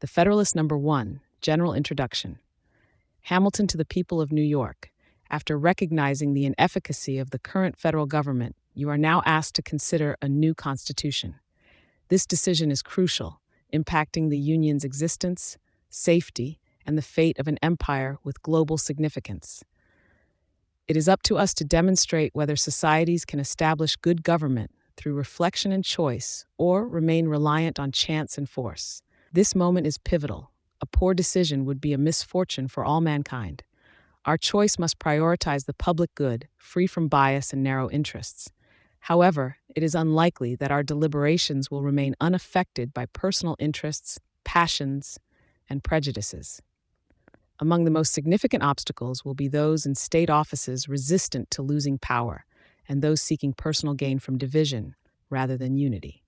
The Federalist Number 1, General Introduction. Hamilton to the people of New York. After recognizing the inefficacy of the current federal government, you are now asked to consider a new constitution. This decision is crucial, impacting the Union's existence, safety, and the fate of an empire with global significance. It is up to us to demonstrate whether societies can establish good government through reflection and choice or remain reliant on chance and force. This moment is pivotal. A poor decision would be a misfortune for all mankind. Our choice must prioritize the public good, free from bias and narrow interests. However, it is unlikely that our deliberations will remain unaffected by personal interests, passions, and prejudices. Among the most significant obstacles will be those in state offices resistant to losing power and those seeking personal gain from division rather than unity.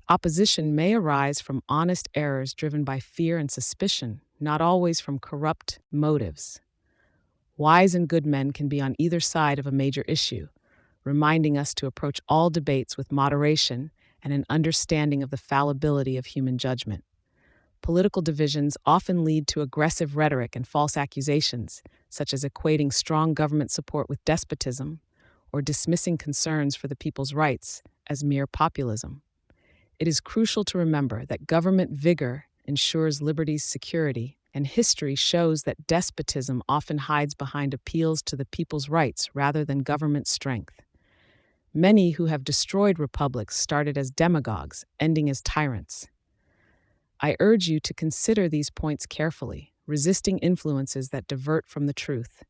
Opposition may arise from honest errors driven by fear and suspicion, not always from corrupt motives. Wise and good men can be on either side of a major issue, reminding us to approach all debates with moderation and an understanding of the fallibility of human judgment. Political divisions often lead to aggressive rhetoric and false accusations, such as equating strong government support with despotism or dismissing concerns for the people's rights as mere populism. It is crucial to remember that government vigor ensures liberty's security, and history shows that despotism often hides behind appeals to the people's rights rather than government strength. Many who have destroyed republics started as demagogues, ending as tyrants. I urge you to consider these points carefully, resisting influences that divert from the truth.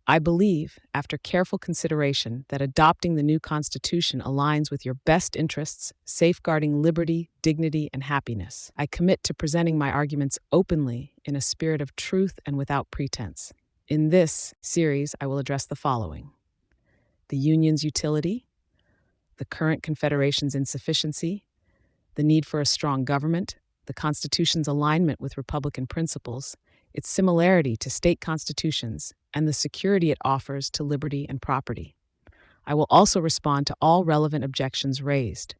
I believe, after careful consideration, that adopting the new Constitution aligns with your best interests, safeguarding liberty, dignity, and happiness. I commit to presenting my arguments openly, in a spirit of truth and without pretense. In this series, I will address the following: the Union's utility, the current Confederation's insufficiency, the need for a strong government, the Constitution's alignment with Republican principles, its similarity to state constitutions, and the security it offers to liberty and property. I will also respond to all relevant objections raised.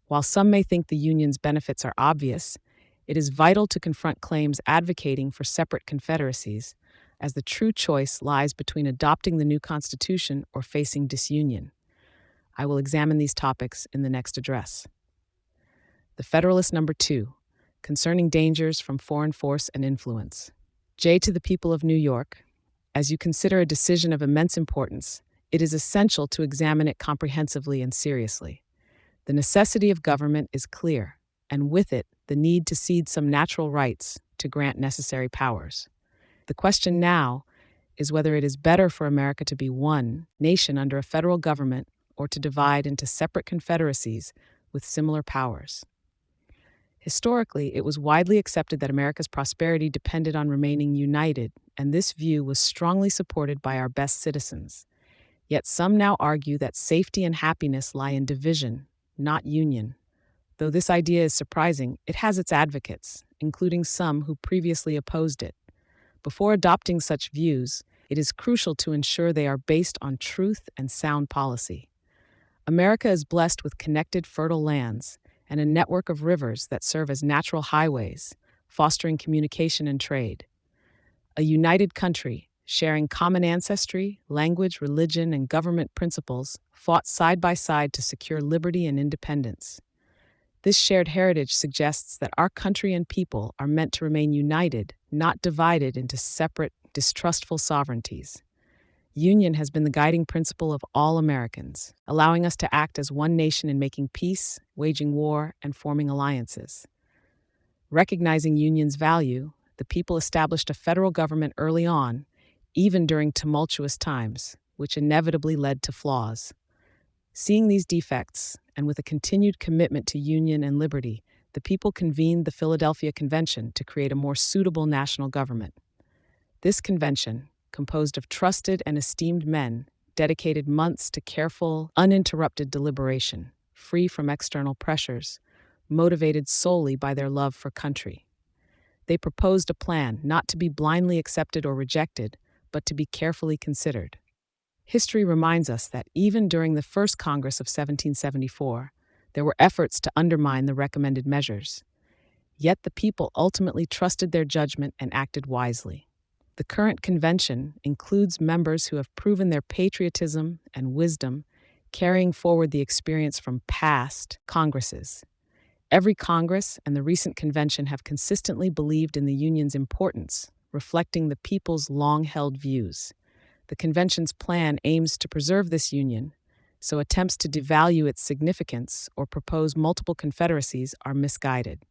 While some may think the Union's benefits are obvious, it is vital to confront claims advocating for separate confederacies, as the true choice lies between adopting the new Constitution or facing disunion. I will examine these topics in the next address. The Federalist Number 2, concerning dangers from foreign force and influence. J. To the people of New York, as you consider a decision of immense importance, it is essential to examine it comprehensively and seriously. The necessity of government is clear, and with it, the need to cede some natural rights to grant necessary powers. The question now is whether it is better for America to be one nation under a federal government or to divide into separate confederacies with similar powers. Historically, it was widely accepted that America's prosperity depended on remaining united, and this view was strongly supported by our best citizens. Yet some now argue that safety and happiness lie in division, not union. Though this idea is surprising, it has its advocates, including some who previously opposed it. Before adopting such views, it is crucial to ensure they are based on truth and sound policy. America is blessed with connected fertile lands and a network of rivers that serve as natural highways, fostering communication and trade. A united country, sharing common ancestry, language, religion, and government principles, fought side by side to secure liberty and independence. This shared heritage suggests that our country and people are meant to remain united, not divided into separate, distrustful sovereignties. Union has been the guiding principle of all Americans, allowing us to act as one nation in making peace, waging war, and forming alliances. Recognizing union's value, the people established a federal government early on, even during tumultuous times, which inevitably led to flaws. Seeing these defects, and with a continued commitment to union and liberty, the people convened the Philadelphia Convention to create a more suitable national government. This convention, composed of trusted and esteemed men, dedicated months to careful, uninterrupted deliberation, free from external pressures, motivated solely by their love for country. They proposed a plan not to be blindly accepted or rejected, but to be carefully considered. History reminds us that even during the First Congress of 1774, there were efforts to undermine the recommended measures. Yet the people ultimately trusted their judgment and acted wisely. The current convention includes members who have proven their patriotism and wisdom, carrying forward the experience from past Congresses. Every Congress and the recent convention have consistently believed in the Union's importance, reflecting the people's long-held views. The convention's plan aims to preserve this Union, so attempts to devalue its significance or propose multiple confederacies are misguided.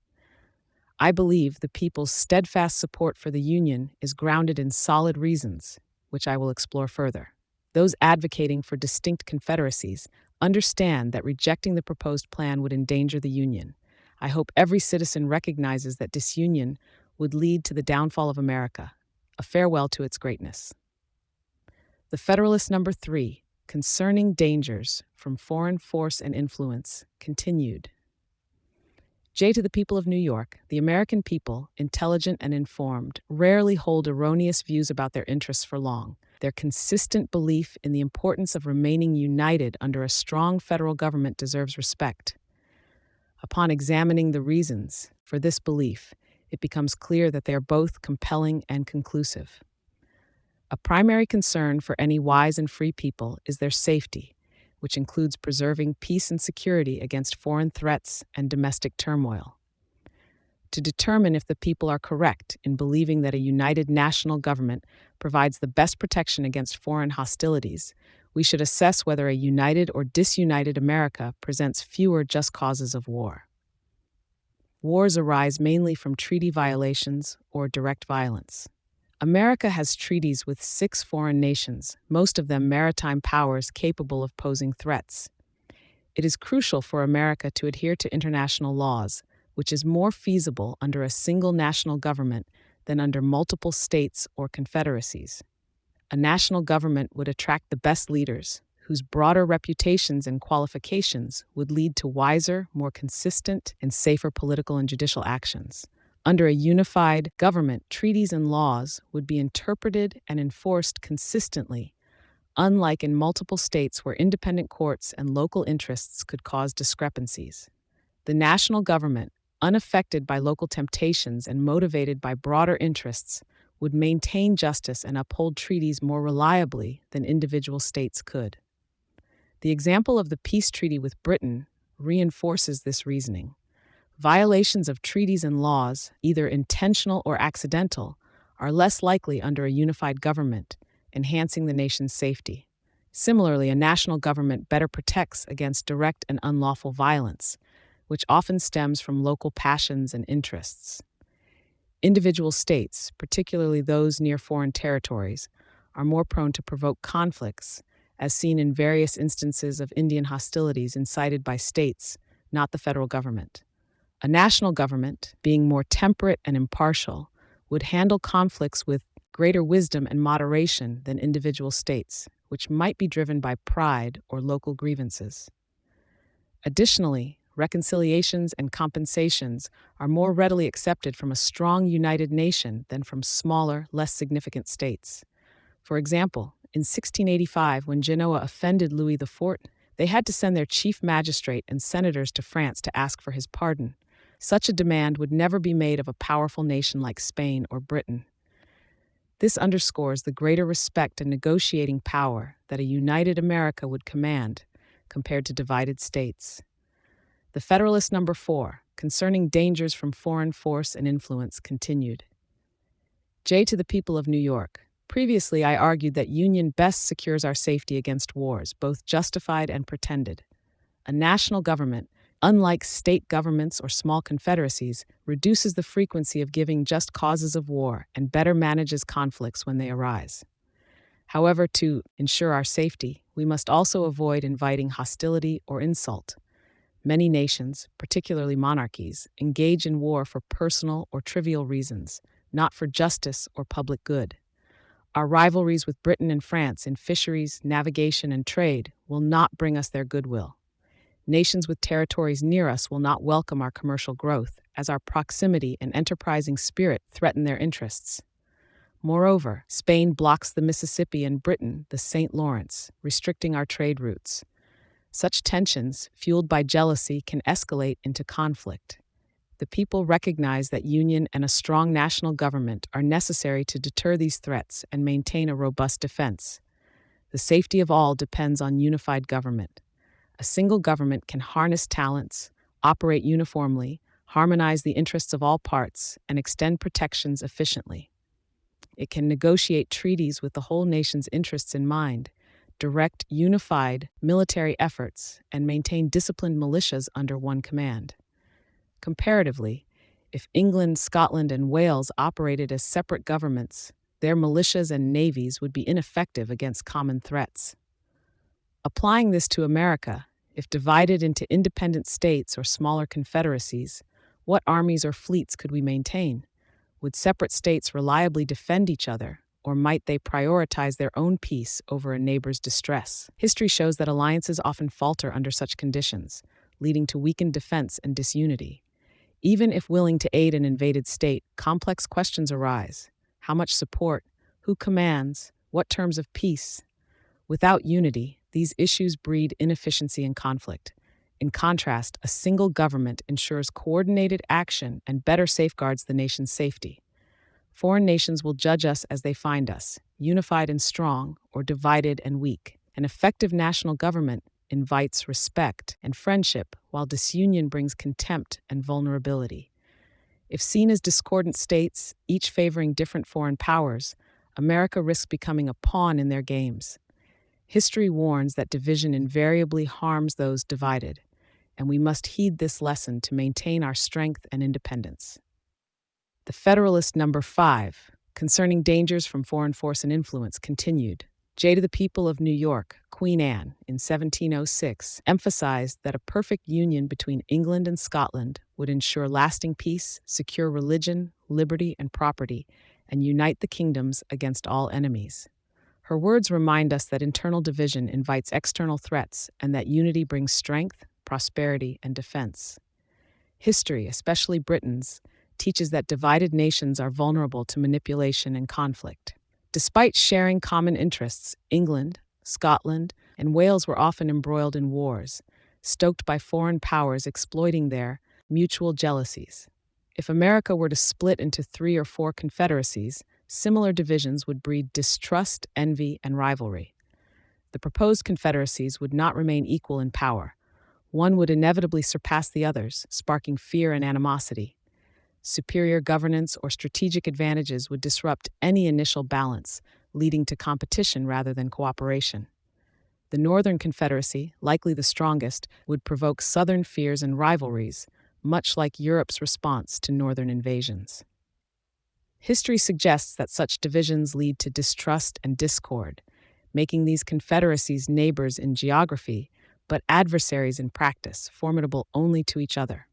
I believe the people's steadfast support for the Union is grounded in solid reasons, which I will explore further. Those advocating for distinct confederacies understand that rejecting the proposed plan would endanger the Union. I hope every citizen recognizes that disunion would lead to the downfall of America, a farewell to its greatness. The Federalist number 3, concerning dangers from foreign force and influence, continued. J to the people of New York, the American people, intelligent and informed, rarely hold erroneous views about their interests for long. Their consistent belief in the importance of remaining united under a strong federal government deserves respect. Upon examining the reasons for this belief, it becomes clear that they are both compelling and conclusive. A primary concern for any wise and free people is their safety, which includes preserving peace and security against foreign threats and domestic turmoil. To determine if the people are correct in believing that a united national government provides the best protection against foreign hostilities, we should assess whether a united or disunited America presents fewer just causes of war. Wars arise mainly from treaty violations or direct violence. America has treaties with 6 foreign nations, most of them maritime powers capable of posing threats. It is crucial for America to adhere to international laws, which is more feasible under a single national government than under multiple states or confederacies. A national government would attract the best leaders, whose broader reputations and qualifications would lead to wiser, more consistent, and safer political and judicial actions. Under a unified government, treaties and laws would be interpreted and enforced consistently, unlike in multiple states where independent courts and local interests could cause discrepancies. The national government, unaffected by local temptations and motivated by broader interests, would maintain justice and uphold treaties more reliably than individual states could. The example of the peace treaty with Britain reinforces this reasoning. Violations of treaties and laws, either intentional or accidental, are less likely under a unified government, enhancing the nation's safety. Similarly, a national government better protects against direct and unlawful violence, which often stems from local passions and interests. Individual states, particularly those near foreign territories, are more prone to provoke conflicts, as seen in various instances of Indian hostilities incited by states, not the federal government. A national government, being more temperate and impartial, would handle conflicts with greater wisdom and moderation than individual states, which might be driven by pride or local grievances. Additionally, reconciliations and compensations are more readily accepted from a strong united nation than from smaller, less significant states. For example, in 1685, when Genoa offended Louis XIV, they had to send their chief magistrate and senators to France to ask for his pardon. Such a demand would never be made of a powerful nation like Spain or Britain. This underscores the greater respect and negotiating power that a united America would command compared to divided states. The Federalist number 4, concerning dangers from foreign force and influence, continued. J to the people of New York. Previously, I argued that union best secures our safety against wars, both justified and pretended. A national government, unlike state governments or small confederacies, reduces the frequency of giving just causes of war and better manages conflicts when they arise. However, to ensure our safety, we must also avoid inviting hostility or insult. Many nations, particularly monarchies, engage in war for personal or trivial reasons, not for justice or public good. Our rivalries with Britain and France in fisheries, navigation, and trade will not bring us their goodwill. Nations with territories near us will not welcome our commercial growth, as our proximity and enterprising spirit threaten their interests. Moreover, Spain blocks the Mississippi and Britain the St. Lawrence, restricting our trade routes. Such tensions, fueled by jealousy, can escalate into conflict. The people recognize that union and a strong national government are necessary to deter these threats and maintain a robust defense. The safety of all depends on unified government. A single government can harness talents, operate uniformly, harmonize the interests of all parts, and extend protections efficiently. It can negotiate treaties with the whole nation's interests in mind, direct unified military efforts, and maintain disciplined militias under one command. Comparatively, if England, Scotland, and Wales operated as separate governments, their militias and navies would be ineffective against common threats. Applying this to America, if divided into independent states or smaller confederacies, what armies or fleets could we maintain? Would separate states reliably defend each other, or might they prioritize their own peace over a neighbor's distress? History shows that alliances often falter under such conditions, leading to weakened defense and disunity. Even if willing to aid an invaded state, complex questions arise. How much support? Who commands? What terms of peace? Without unity, these issues breed inefficiency and conflict. In contrast, a single government ensures coordinated action and better safeguards the nation's safety. Foreign nations will judge us as they find us, unified and strong, or divided and weak. An effective national government invites respect and friendship, while disunion brings contempt and vulnerability. If seen as discordant states, each favoring different foreign powers, America risks becoming a pawn in their games. History warns that division invariably harms those divided, and we must heed this lesson to maintain our strength and independence. The Federalist number 5, concerning dangers from foreign force and influence, continued. To the people of New York, Queen Anne, in 1706, emphasized that a perfect union between England and Scotland would ensure lasting peace, secure religion, liberty, and property, and unite the kingdoms against all enemies. Her words remind us that internal division invites external threats and that unity brings strength, prosperity, and defense. History, especially Britain's, teaches that divided nations are vulnerable to manipulation and conflict. Despite sharing common interests, England, Scotland, and Wales were often embroiled in wars, stoked by foreign powers exploiting their mutual jealousies. If America were to split into 3 or 4 confederacies, similar divisions would breed distrust, envy, and rivalry. The proposed confederacies would not remain equal in power. One would inevitably surpass the others, sparking fear and animosity. Superior governance or strategic advantages would disrupt any initial balance, leading to competition rather than cooperation. The Northern Confederacy, likely the strongest, would provoke Southern fears and rivalries, much like Europe's response to Northern invasions. History suggests that such divisions lead to distrust and discord, making these confederacies neighbors in geography, but adversaries in practice, formidable only to each other.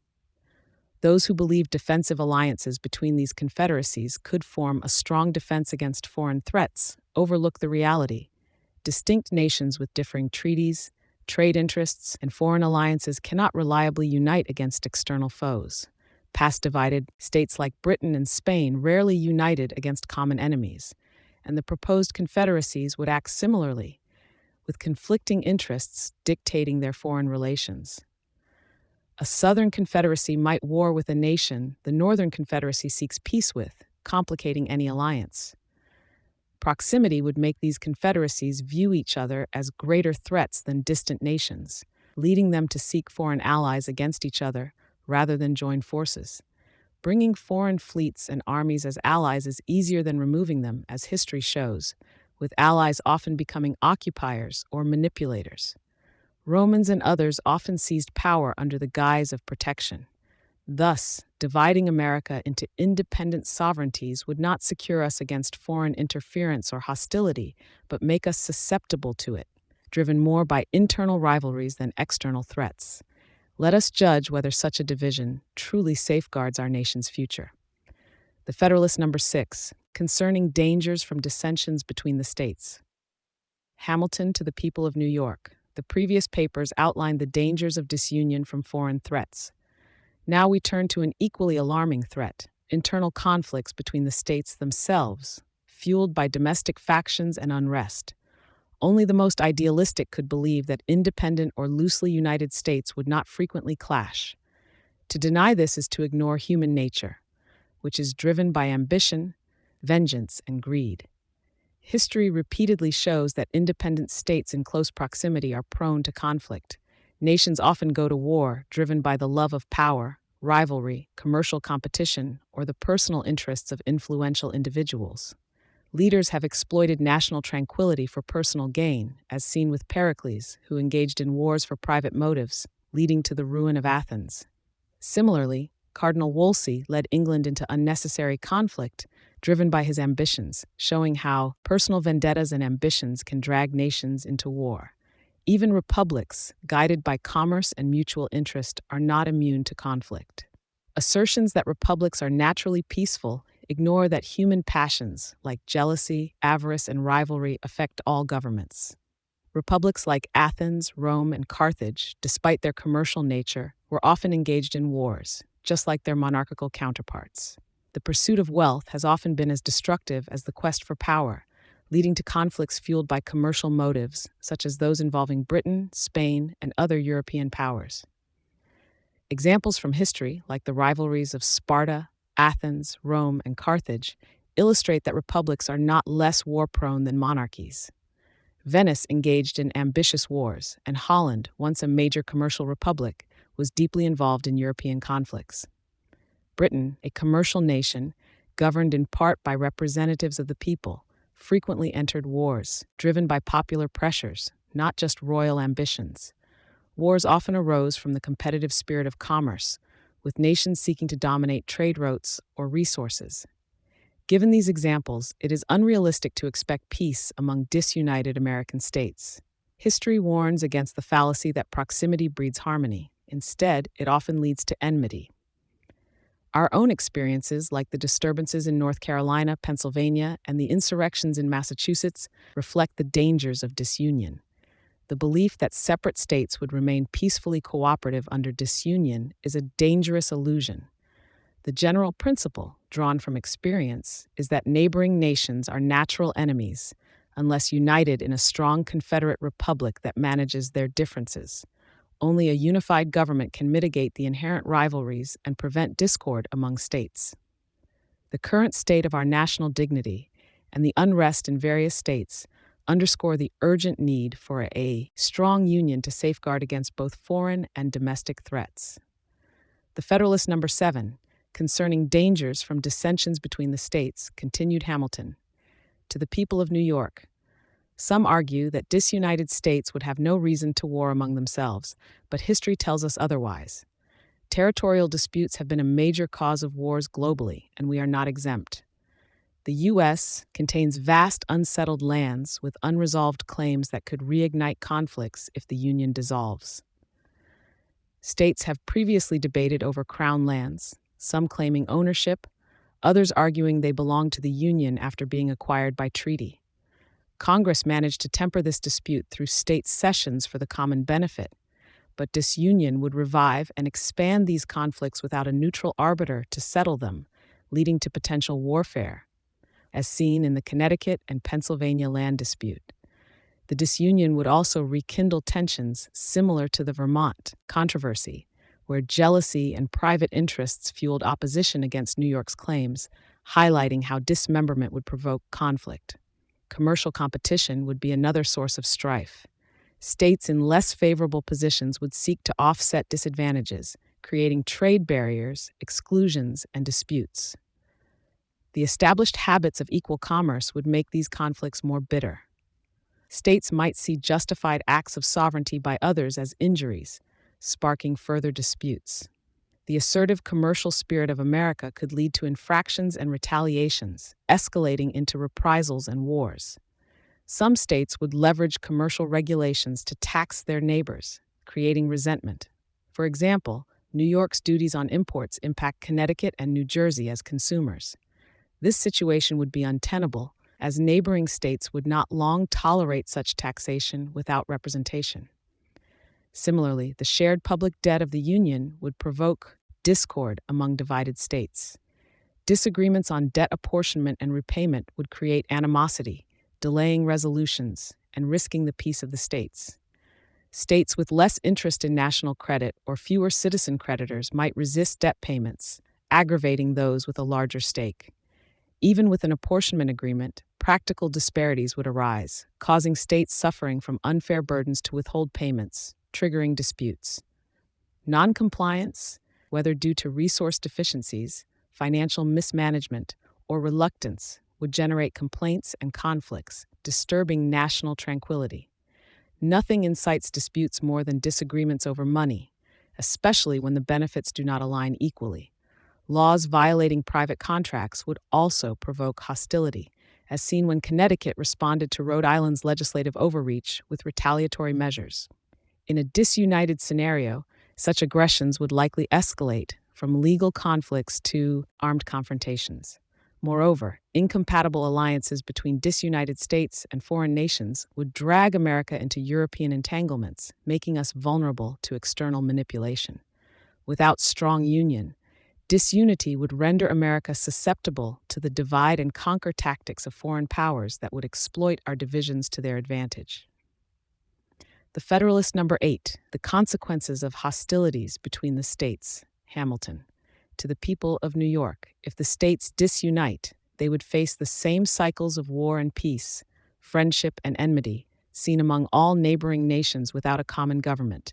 Those who believe defensive alliances between these confederacies could form a strong defense against foreign threats overlook the reality. Distinct nations with differing treaties, trade interests, and foreign alliances cannot reliably unite against external foes. Past divided states like Britain and Spain rarely united against common enemies, and the proposed confederacies would act similarly, with conflicting interests dictating their foreign relations. A Southern Confederacy might war with a nation the Northern Confederacy seeks peace with, complicating any alliance. Proximity would make these confederacies view each other as greater threats than distant nations, leading them to seek foreign allies against each other rather than join forces. Bringing foreign fleets and armies as allies is easier than removing them, as history shows, with allies often becoming occupiers or manipulators. Romans and others often seized power under the guise of protection. Thus, dividing America into independent sovereignties would not secure us against foreign interference or hostility, but make us susceptible to it, driven more by internal rivalries than external threats. Let us judge whether such a division truly safeguards our nation's future. The Federalist number 6, concerning dangers from dissensions between the states. Hamilton to the people of New York. The previous papers outlined the dangers of disunion from foreign threats. Now we turn to an equally alarming threat: internal conflicts between the states themselves, fueled by domestic factions and unrest. Only the most idealistic could believe that independent or loosely united states would not frequently clash. To deny this is to ignore human nature, which is driven by ambition, vengeance, and greed. History repeatedly shows that independent states in close proximity are prone to conflict. Nations often go to war driven by the love of power, rivalry, commercial competition, or the personal interests of influential individuals. Leaders have exploited national tranquility for personal gain, as seen with Pericles, who engaged in wars for private motives, leading to the ruin of Athens. Similarly, Cardinal Wolsey led England into unnecessary conflict, driven by his ambitions, showing how personal vendettas and ambitions can drag nations into war. Even republics, guided by commerce and mutual interest, are not immune to conflict. Assertions that republics are naturally peaceful ignore that human passions, like jealousy, avarice, and rivalry, affect all governments. Republics like Athens, Rome, and Carthage, despite their commercial nature, were often engaged in wars, just like their monarchical counterparts. The pursuit of wealth has often been as destructive as the quest for power, leading to conflicts fueled by commercial motives, such as those involving Britain, Spain, and other European powers. Examples from history, like the rivalries of Sparta, Athens, Rome, and Carthage, illustrate that republics are not less war-prone than monarchies. Venice engaged in ambitious wars, and Holland, once a major commercial republic, was deeply involved in European conflicts. Britain, a commercial nation, governed in part by representatives of the people, frequently entered wars, driven by popular pressures, not just royal ambitions. Wars often arose from the competitive spirit of commerce, with nations seeking to dominate trade routes or resources. Given these examples, it is unrealistic to expect peace among disunited American states. History warns against the fallacy that proximity breeds harmony. Instead, it often leads to enmity. Our own experiences, like the disturbances in North Carolina, Pennsylvania, and the insurrections in Massachusetts, reflect the dangers of disunion. The belief that separate states would remain peacefully cooperative under disunion is a dangerous illusion. The general principle, drawn from experience, is that neighboring nations are natural enemies unless united in a strong Confederate republic that manages their differences. Only a unified government can mitigate the inherent rivalries and prevent discord among states. The current state of our national dignity and the unrest in various states underscore the urgent need for a strong union to safeguard against both foreign and domestic threats. The Federalist number 7, concerning dangers from dissensions between the states, continued Hamilton. To the people of New York, some argue that disunited states would have no reason to war among themselves, but history tells us otherwise. Territorial disputes have been a major cause of wars globally, and we are not exempt. The U.S. contains vast unsettled lands with unresolved claims that could reignite conflicts if the Union dissolves. States have previously debated over crown lands, some claiming ownership, others arguing they belong to the Union after being acquired by treaty. Congress managed to temper this dispute through state cessions for the common benefit, but disunion would revive and expand these conflicts without a neutral arbiter to settle them, leading to potential warfare, as seen in the Connecticut and Pennsylvania land dispute. The disunion would also rekindle tensions similar to the Vermont controversy, where jealousy and private interests fueled opposition against New York's claims, highlighting how dismemberment would provoke conflict. Commercial competition would be another source of strife. States in less favorable positions would seek to offset disadvantages, creating trade barriers, exclusions, and disputes. The established habits of equal commerce would make these conflicts more bitter. States might see justified acts of sovereignty by others as injuries, sparking further disputes. The assertive commercial spirit of America could lead to infractions and retaliations, escalating into reprisals and wars. Some states would leverage commercial regulations to tax their neighbors, creating resentment. For example, New York's duties on imports impact Connecticut and New Jersey as consumers. This situation would be untenable, as neighboring states would not long tolerate such taxation without representation. Similarly, the shared public debt of the Union would provoke discord among divided states. Disagreements on debt apportionment and repayment would create animosity, delaying resolutions and risking the peace of the states. States with less interest in national credit or fewer citizen creditors might resist debt payments, aggravating those with a larger stake. Even with an apportionment agreement, practical disparities would arise, causing states suffering from unfair burdens to withhold payments, triggering disputes. Noncompliance, whether due to resource deficiencies, financial mismanagement, or reluctance, would generate complaints and conflicts, disturbing national tranquility. Nothing incites disputes more than disagreements over money, especially when the benefits do not align equally. Laws violating private contracts would also provoke hostility, as seen when Connecticut responded to Rhode Island's legislative overreach with retaliatory measures. In a disunited scenario, such aggressions would likely escalate from legal conflicts to armed confrontations. Moreover, incompatible alliances between disunited states and foreign nations would drag America into European entanglements, making us vulnerable to external manipulation. Without strong union, disunity would render America susceptible to the divide and conquer tactics of foreign powers that would exploit our divisions to their advantage. The Federalist number 8, the consequences of hostilities between the states, Hamilton. To the people of New York, if the states disunite, they would face the same cycles of war and peace, friendship and enmity, seen among all neighboring nations without a common government.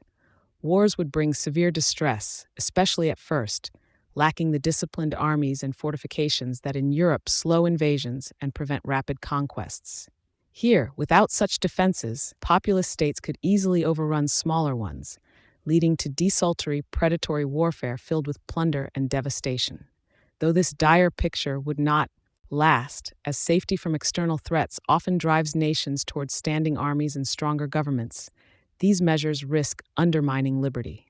Wars would bring severe distress, especially at first, lacking the disciplined armies and fortifications that in Europe slow invasions and prevent rapid conquests. Here, without such defenses, populous states could easily overrun smaller ones, leading to desultory, predatory warfare filled with plunder and devastation. Though this dire picture would not last, as safety from external threats often drives nations towards standing armies and stronger governments, these measures risk undermining liberty.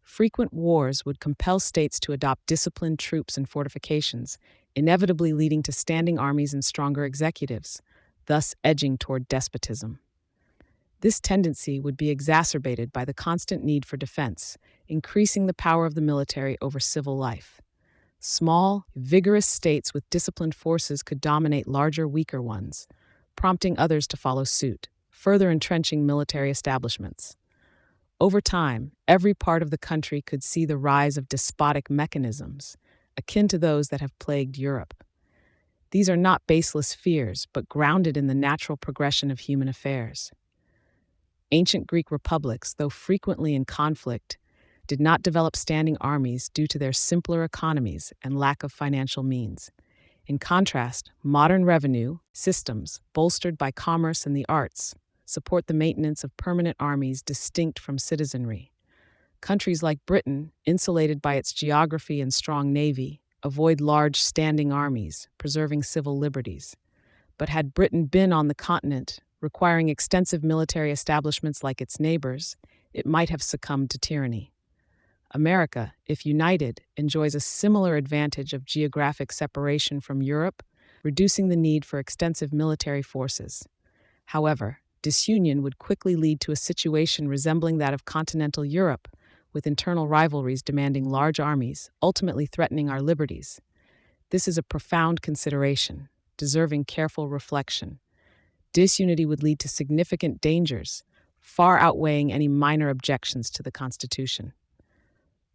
Frequent wars would compel states to adopt disciplined troops and fortifications, inevitably leading to standing armies and stronger executives, thus edging toward despotism. This tendency would be exacerbated by the constant need for defense, increasing the power of the military over civil life. Small, vigorous states with disciplined forces could dominate larger, weaker ones, prompting others to follow suit, further entrenching military establishments. Over time, every part of the country could see the rise of despotic mechanisms, akin to those that have plagued Europe. These are not baseless fears, but grounded in the natural progression of human affairs. Ancient Greek republics, though frequently in conflict, did not develop standing armies due to their simpler economies and lack of financial means. In contrast, modern revenue systems, bolstered by commerce and the arts, support the maintenance of permanent armies distinct from citizenry. Countries like Britain, insulated by its geography and strong navy, avoid large standing armies, preserving civil liberties. But had Britain been on the continent, requiring extensive military establishments like its neighbors, it might have succumbed to tyranny. America, if united, enjoys a similar advantage of geographic separation from Europe, reducing the need for extensive military forces. However, disunion would quickly lead to a situation resembling that of continental Europe, with internal rivalries demanding large armies, ultimately threatening our liberties. This is a profound consideration, deserving careful reflection. Disunity would lead to significant dangers, far outweighing any minor objections to the Constitution.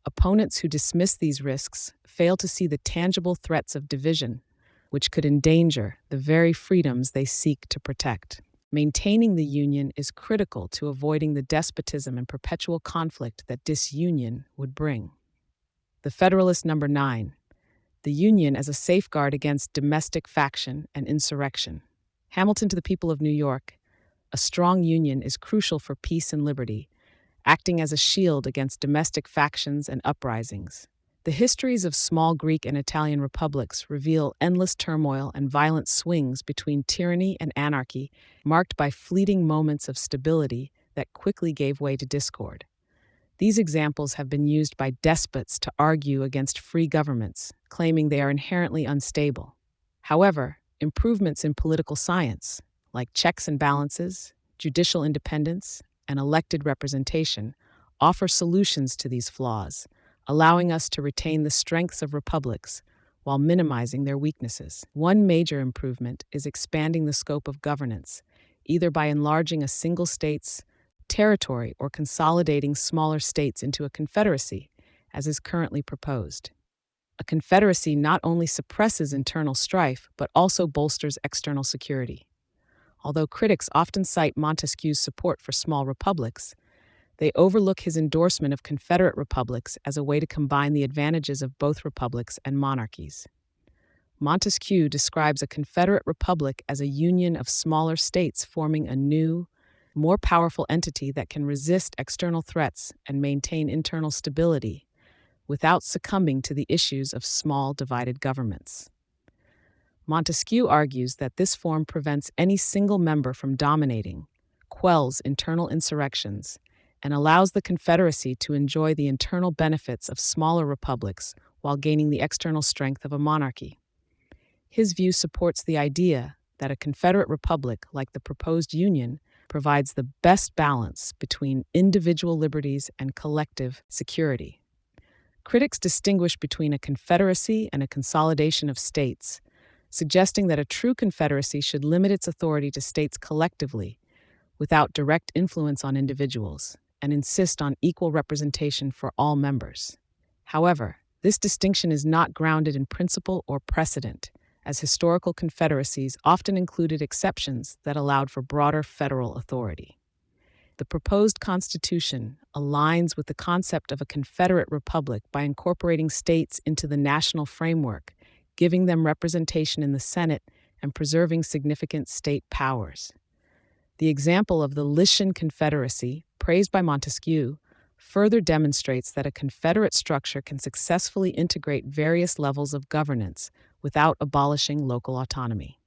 Opponents who dismiss these risks fail to see the tangible threats of division, which could endanger the very freedoms they seek to protect. Maintaining the union is critical to avoiding the despotism and perpetual conflict that disunion would bring. The Federalist number 9, the union as a safeguard against domestic faction and insurrection. Hamilton to the people of New York, a strong union is crucial for peace and liberty, acting as a shield against domestic factions and uprisings. The histories of small Greek and Italian republics reveal endless turmoil and violent swings between tyranny and anarchy, marked by fleeting moments of stability that quickly gave way to discord. These examples have been used by despots to argue against free governments, claiming they are inherently unstable. However, improvements in political science, like checks and balances, judicial independence, and elected representation, offer solutions to these flaws, allowing us to retain the strengths of republics while minimizing their weaknesses. One major improvement is expanding the scope of governance, either by enlarging a single state's territory, or consolidating smaller states into a confederacy, as is currently proposed. A confederacy not only suppresses internal strife, but also bolsters external security. Although critics often cite Montesquieu's support for small republics, they overlook his endorsement of confederate republics as a way to combine the advantages of both republics and monarchies. Montesquieu describes a confederate republic as a union of smaller states forming a new, more powerful entity that can resist external threats and maintain internal stability without succumbing to the issues of small divided governments. Montesquieu argues that this form prevents any single member from dominating, quells internal insurrections, and allows the confederacy to enjoy the internal benefits of smaller republics while gaining the external strength of a monarchy. His view supports the idea that a confederate republic, like the proposed union, provides the best balance between individual liberties and collective security. Critics distinguish between a confederacy and a consolidation of states, suggesting that a true confederacy should limit its authority to states collectively, without direct influence on individuals, and insist on equal representation for all members. However, this distinction is not grounded in principle or precedent, as historical confederacies often included exceptions that allowed for broader federal authority. The proposed constitution aligns with the concept of a confederate republic by incorporating states into the national framework, giving them representation in the Senate and preserving significant state powers. The example of the Lycian Confederacy, praised by Montesquieu, further demonstrates that a confederate structure can successfully integrate various levels of governance without abolishing local autonomy.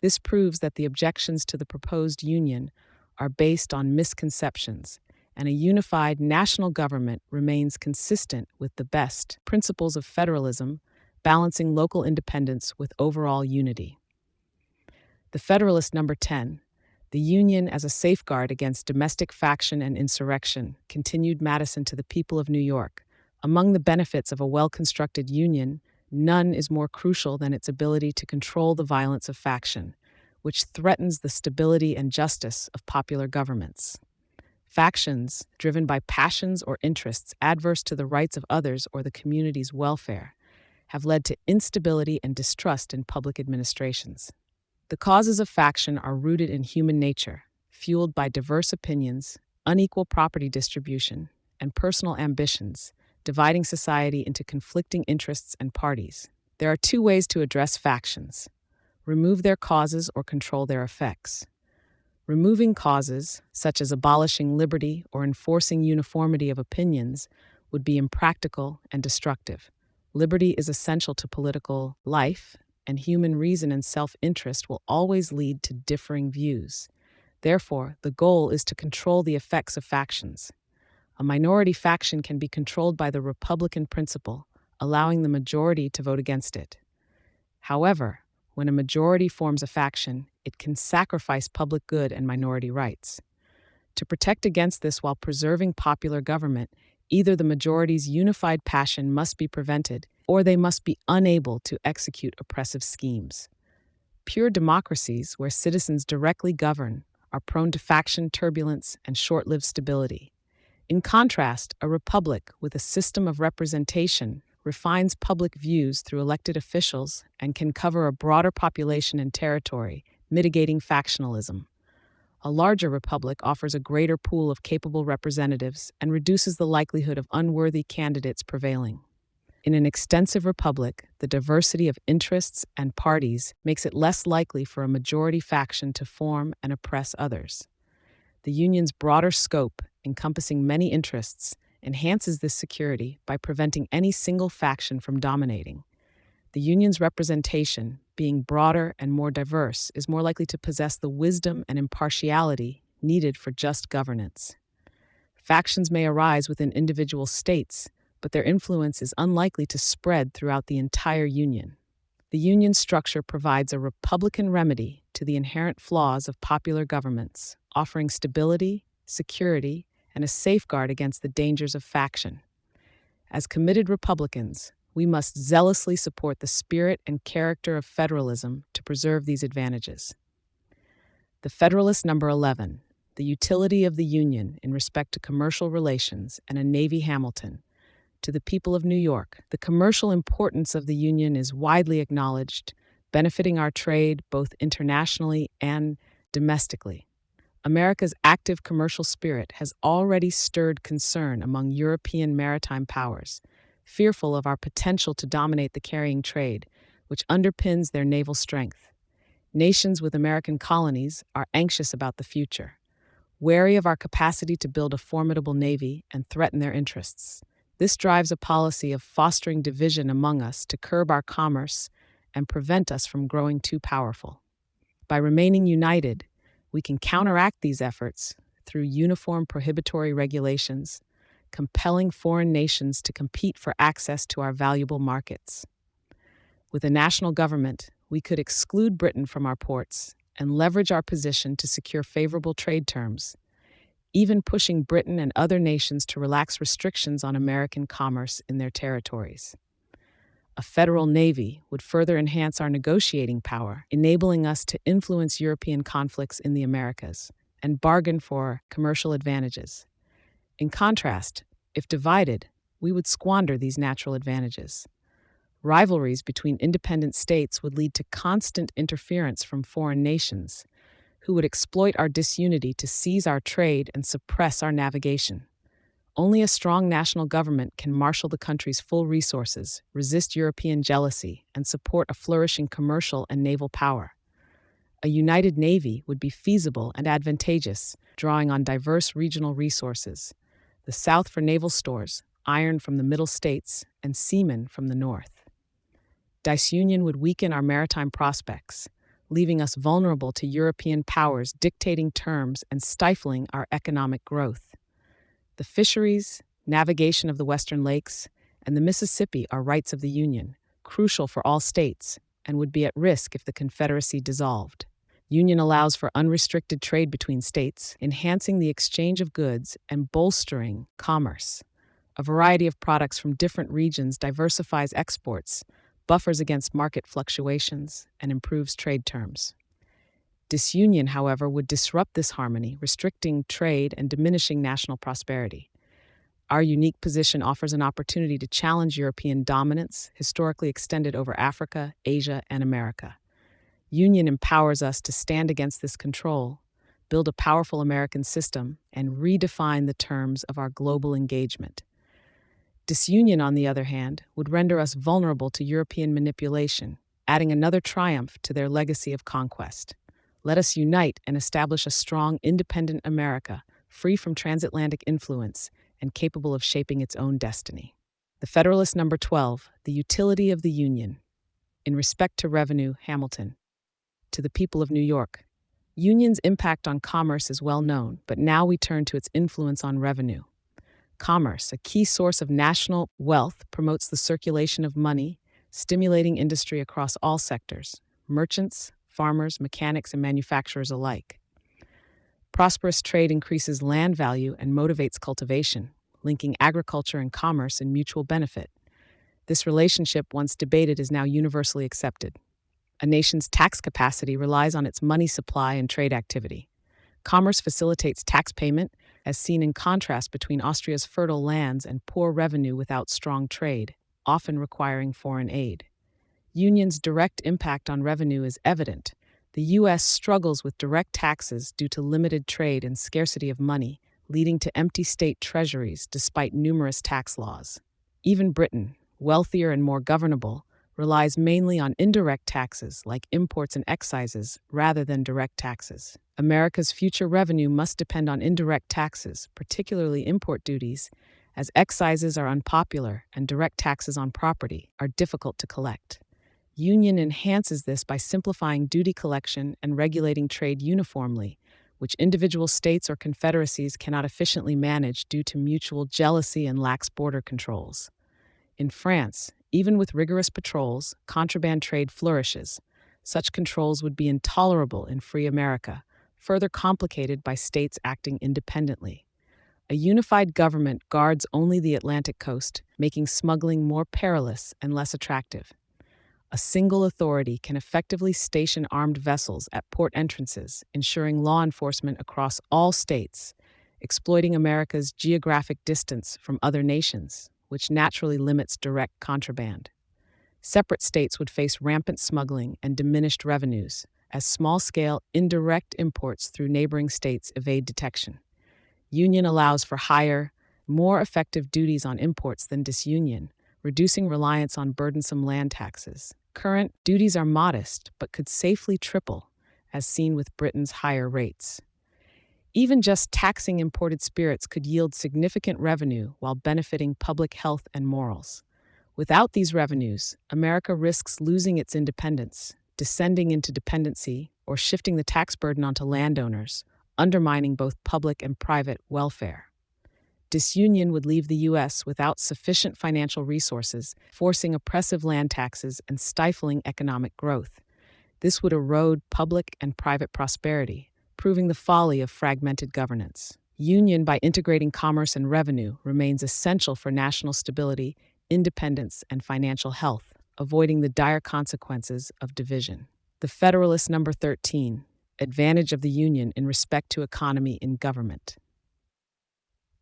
This proves that the objections to the proposed union are based on misconceptions, and a unified national government remains consistent with the best principles of federalism, balancing local independence with overall unity. The Federalist number 10, the Union as a safeguard against domestic faction and insurrection, continued Madison to the people of New York. Among the benefits of a well-constructed union, none is more crucial than its ability to control the violence of faction, which threatens the stability and justice of popular governments. Factions, driven by passions or interests adverse to the rights of others or the community's welfare, have led to instability and distrust in public administrations. The causes of faction are rooted in human nature, fueled by diverse opinions, unequal property distribution, and personal ambitions, dividing society into conflicting interests and parties. There are two ways to address factions: remove their causes or control their effects. Removing causes, such as abolishing liberty or enforcing uniformity of opinions, would be impractical and destructive. Liberty is essential to political life, and human reason and self-interest will always lead to differing views. Therefore, the goal is to control the effects of factions. A minority faction can be controlled by the Republican principle, allowing the majority to vote against it. However, when a majority forms a faction, it can sacrifice public good and minority rights. To protect against this while preserving popular government, either the majority's unified passion must be prevented, or they must be unable to execute oppressive schemes. Pure democracies, where citizens directly govern, are prone to faction turbulence and short-lived stability. In contrast, a republic with a system of representation refines public views through elected officials and can cover a broader population and territory, mitigating factionalism. A larger republic offers a greater pool of capable representatives and reduces the likelihood of unworthy candidates prevailing. In an extensive republic, the diversity of interests and parties makes it less likely for a majority faction to form and oppress others. The union's broader scope, encompassing many interests, enhances this security by preventing any single faction from dominating. The union's representation, being broader and more diverse, is more likely to possess the wisdom and impartiality needed for just governance. Factions may arise within individual states, but their influence is unlikely to spread throughout the entire union. The union structure provides a republican remedy to the inherent flaws of popular governments, offering stability, security, and a safeguard against the dangers of faction. As committed Republicans, we must zealously support the spirit and character of federalism to preserve these advantages. The Federalist number 11, the utility of the Union in respect to commercial relations, and a Navy Hamilton. To the people of New York, the commercial importance of the Union is widely acknowledged, benefiting our trade both internationally and domestically. America's active commercial spirit has already stirred concern among European maritime powers, fearful of our potential to dominate the carrying trade, which underpins their naval strength. Nations with American colonies are anxious about the future, wary of our capacity to build a formidable navy and threaten their interests. This drives a policy of fostering division among us to curb our commerce and prevent us from growing too powerful. By remaining united, we can counteract these efforts through uniform prohibitory regulations, compelling foreign nations to compete for access to our valuable markets. With a national government, we could exclude Britain from our ports and leverage our position to secure favorable trade terms, even pushing Britain and other nations to relax restrictions on American commerce in their territories. A federal navy would further enhance our negotiating power, enabling us to influence European conflicts in the Americas and bargain for commercial advantages. In contrast, if divided, we would squander these natural advantages. Rivalries between independent states would lead to constant interference from foreign nations, who would exploit our disunity to seize our trade and suppress our navigation. Only a strong national government can marshal the country's full resources, resist European jealousy, and support a flourishing commercial and naval power. A united navy would be feasible and advantageous, drawing on diverse regional resources: the South for naval stores, iron from the Middle States, and seamen from the North. Disunion would weaken our maritime prospects, leaving us vulnerable to European powers dictating terms and stifling our economic growth. The fisheries, navigation of the Western Lakes, and the Mississippi are rights of the Union, crucial for all states, and would be at risk if the Confederacy dissolved. Union allows for unrestricted trade between states, enhancing the exchange of goods and bolstering commerce. A variety of products from different regions diversifies exports, buffers against market fluctuations, and improves trade terms. Disunion, however, would disrupt this harmony, restricting trade and diminishing national prosperity. Our unique position offers an opportunity to challenge European dominance, historically extended over Africa, Asia, and America. Union empowers us to stand against this control, build a powerful American system, and redefine the terms of our global engagement. Disunion, on the other hand, would render us vulnerable to European manipulation, adding another triumph to their legacy of conquest. Let us unite and establish a strong, independent America, free from transatlantic influence and capable of shaping its own destiny. The Federalist number 12, the utility of the Union. In respect to revenue, Hamilton. To the people of New York. Union's impact on commerce is well known, but now we turn to its influence on revenue. Commerce, a key source of national wealth, promotes the circulation of money, stimulating industry across all sectors: merchants, farmers, mechanics, and manufacturers alike. Prosperous trade increases land value and motivates cultivation, linking agriculture and commerce in mutual benefit. This relationship, once debated, is now universally accepted. A nation's tax capacity relies on its money supply and trade activity. Commerce facilitates tax payment, as seen in contrast between Austria's fertile lands and poor revenue without strong trade, often requiring foreign aid. Union's direct impact on revenue is evident. The U.S. struggles with direct taxes due to limited trade and scarcity of money, leading to empty state treasuries despite numerous tax laws. Even Britain, wealthier and more governable, relies mainly on indirect taxes like imports and excises rather than direct taxes. America's future revenue must depend on indirect taxes, particularly import duties, as excises are unpopular and direct taxes on property are difficult to collect. Union enhances this by simplifying duty collection and regulating trade uniformly, which individual states or confederacies cannot efficiently manage due to mutual jealousy and lax border controls. In France, even with rigorous patrols, contraband trade flourishes. Such controls would be intolerable in free America, further complicated by states acting independently. A unified government guards only the Atlantic coast, making smuggling more perilous and less attractive. A single authority can effectively station armed vessels at port entrances, ensuring law enforcement across all states, exploiting America's geographic distance from other nations, which naturally limits direct contraband. Separate states would face rampant smuggling and diminished revenues, as small-scale indirect imports through neighboring states evade detection. Union allows for higher, more effective duties on imports than disunion, reducing reliance on burdensome land taxes. Current duties are modest, but could safely triple, as seen with Britain's higher rates. Even just taxing imported spirits could yield significant revenue while benefiting public health and morals. Without these revenues, America risks losing its independence, descending into dependency, or shifting the tax burden onto landowners, undermining both public and private welfare. Disunion would leave the U.S. without sufficient financial resources, forcing oppressive land taxes and stifling economic growth. This would erode public and private prosperity, proving the folly of fragmented governance. Union, by integrating commerce and revenue, remains essential for national stability, independence, and financial health, avoiding the dire consequences of division. The Federalist number 13, advantage of the Union in respect to economy in government.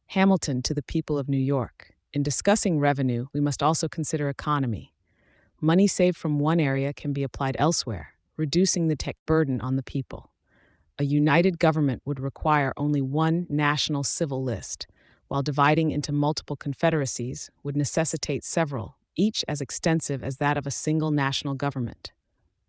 Hamilton to the people of New York. In discussing revenue, we must also consider economy. Money saved from one area can be applied elsewhere, reducing the tech burden on the people. A united government would require only one national civil list, while dividing into multiple confederacies would necessitate several, each as extensive as that of a single national government.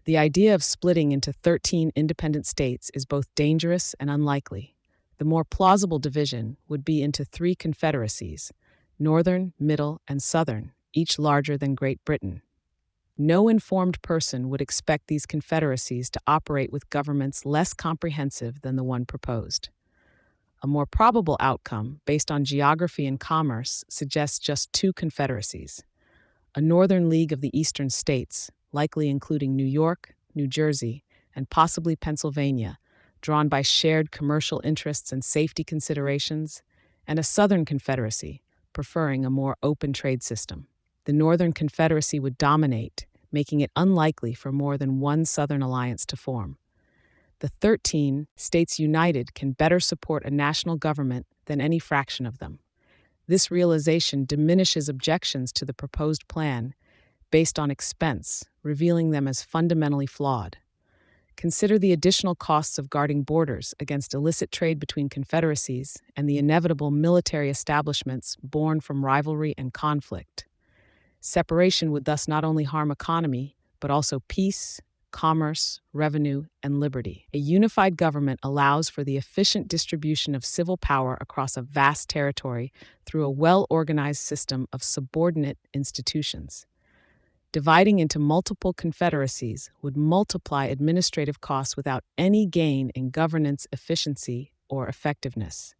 The idea of splitting into 13 independent states is both dangerous and unlikely. The more plausible division would be into 3 confederacies, Northern, Middle, and Southern, each larger than Great Britain. No informed person would expect these confederacies to operate with governments less comprehensive than the one proposed. A more probable outcome, based on geography and commerce, suggests just 2 confederacies. A Northern League of the Eastern States, likely including New York, New Jersey, and possibly Pennsylvania, drawn by shared commercial interests and safety considerations, and a Southern Confederacy, preferring a more open trade system. The Northern Confederacy would dominate, making it unlikely for more than one Southern alliance to form. The 13 states united can better support a national government than any fraction of them. This realization diminishes objections to the proposed plan based on expense, revealing them as fundamentally flawed. Consider the additional costs of guarding borders against illicit trade between confederacies and the inevitable military establishments born from rivalry and conflict. Separation would thus not only harm economy, but also peace, commerce, revenue, and liberty. A unified government allows for the efficient distribution of civil power across a vast territory through a well-organized system of subordinate institutions. Dividing into multiple confederacies would multiply administrative costs without any gain in governance efficiency or effectiveness.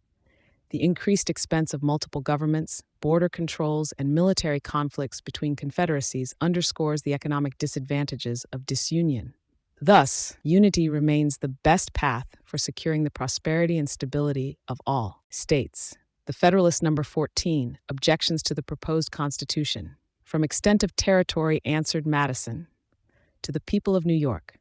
The increased expense of multiple governments, border controls, and military conflicts between confederacies underscores the economic disadvantages of disunion. Thus, unity remains the best path for securing the prosperity and stability of all states. The Federalist number 14, objections to the proposed Constitution. From extent of territory, answered Madison, to the people of New York.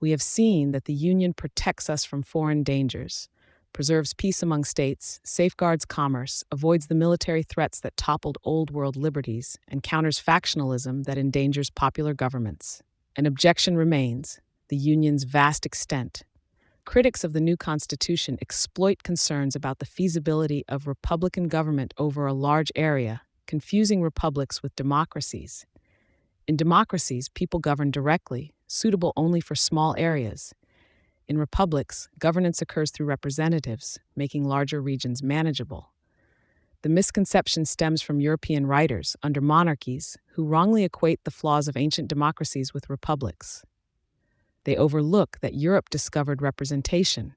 We have seen that the Union protects us from foreign dangers, preserves peace among states, safeguards commerce, avoids the military threats that toppled old-world liberties, and counters factionalism that endangers popular governments. An objection remains: the Union's vast extent. Critics of the new Constitution exploit concerns about the feasibility of republican government over a large area, confusing republics with democracies. In democracies, people govern directly, suitable only for small areas. In republics, governance occurs through representatives, making larger regions manageable. The misconception stems from European writers under monarchies who wrongly equate the flaws of ancient democracies with republics. They overlook that Europe discovered representation,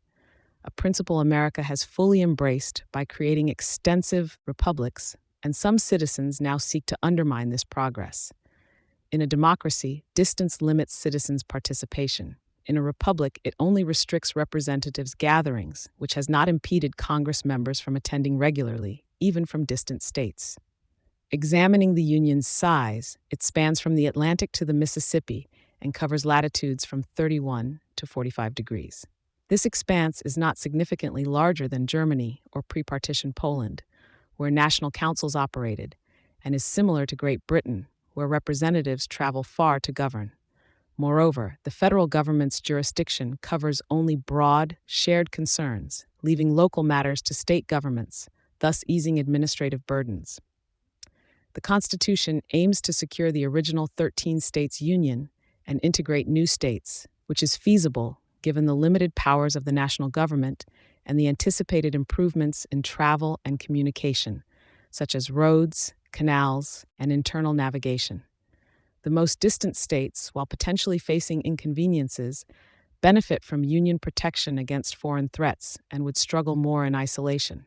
a principle America has fully embraced by creating extensive republics, and some citizens now seek to undermine this progress. In a democracy, distance limits citizens' participation. In a republic, it only restricts representatives' gatherings, which has not impeded Congress members from attending regularly, even from distant states. Examining the Union's size, it spans from the Atlantic to the Mississippi and covers latitudes from 31 to 45 degrees. This expanse is not significantly larger than Germany or pre-partition Poland, where national councils operated, and is similar to Great Britain, where representatives travel far to govern. Moreover, the federal government's jurisdiction covers only broad, shared concerns, leaving local matters to state governments, thus easing administrative burdens. The Constitution aims to secure the original 13 states' union and integrate new states, which is feasible given the limited powers of the national government and the anticipated improvements in travel and communication, such as roads, canals, and internal navigation. The most distant states, while potentially facing inconveniences, benefit from Union protection against foreign threats and would struggle more in isolation.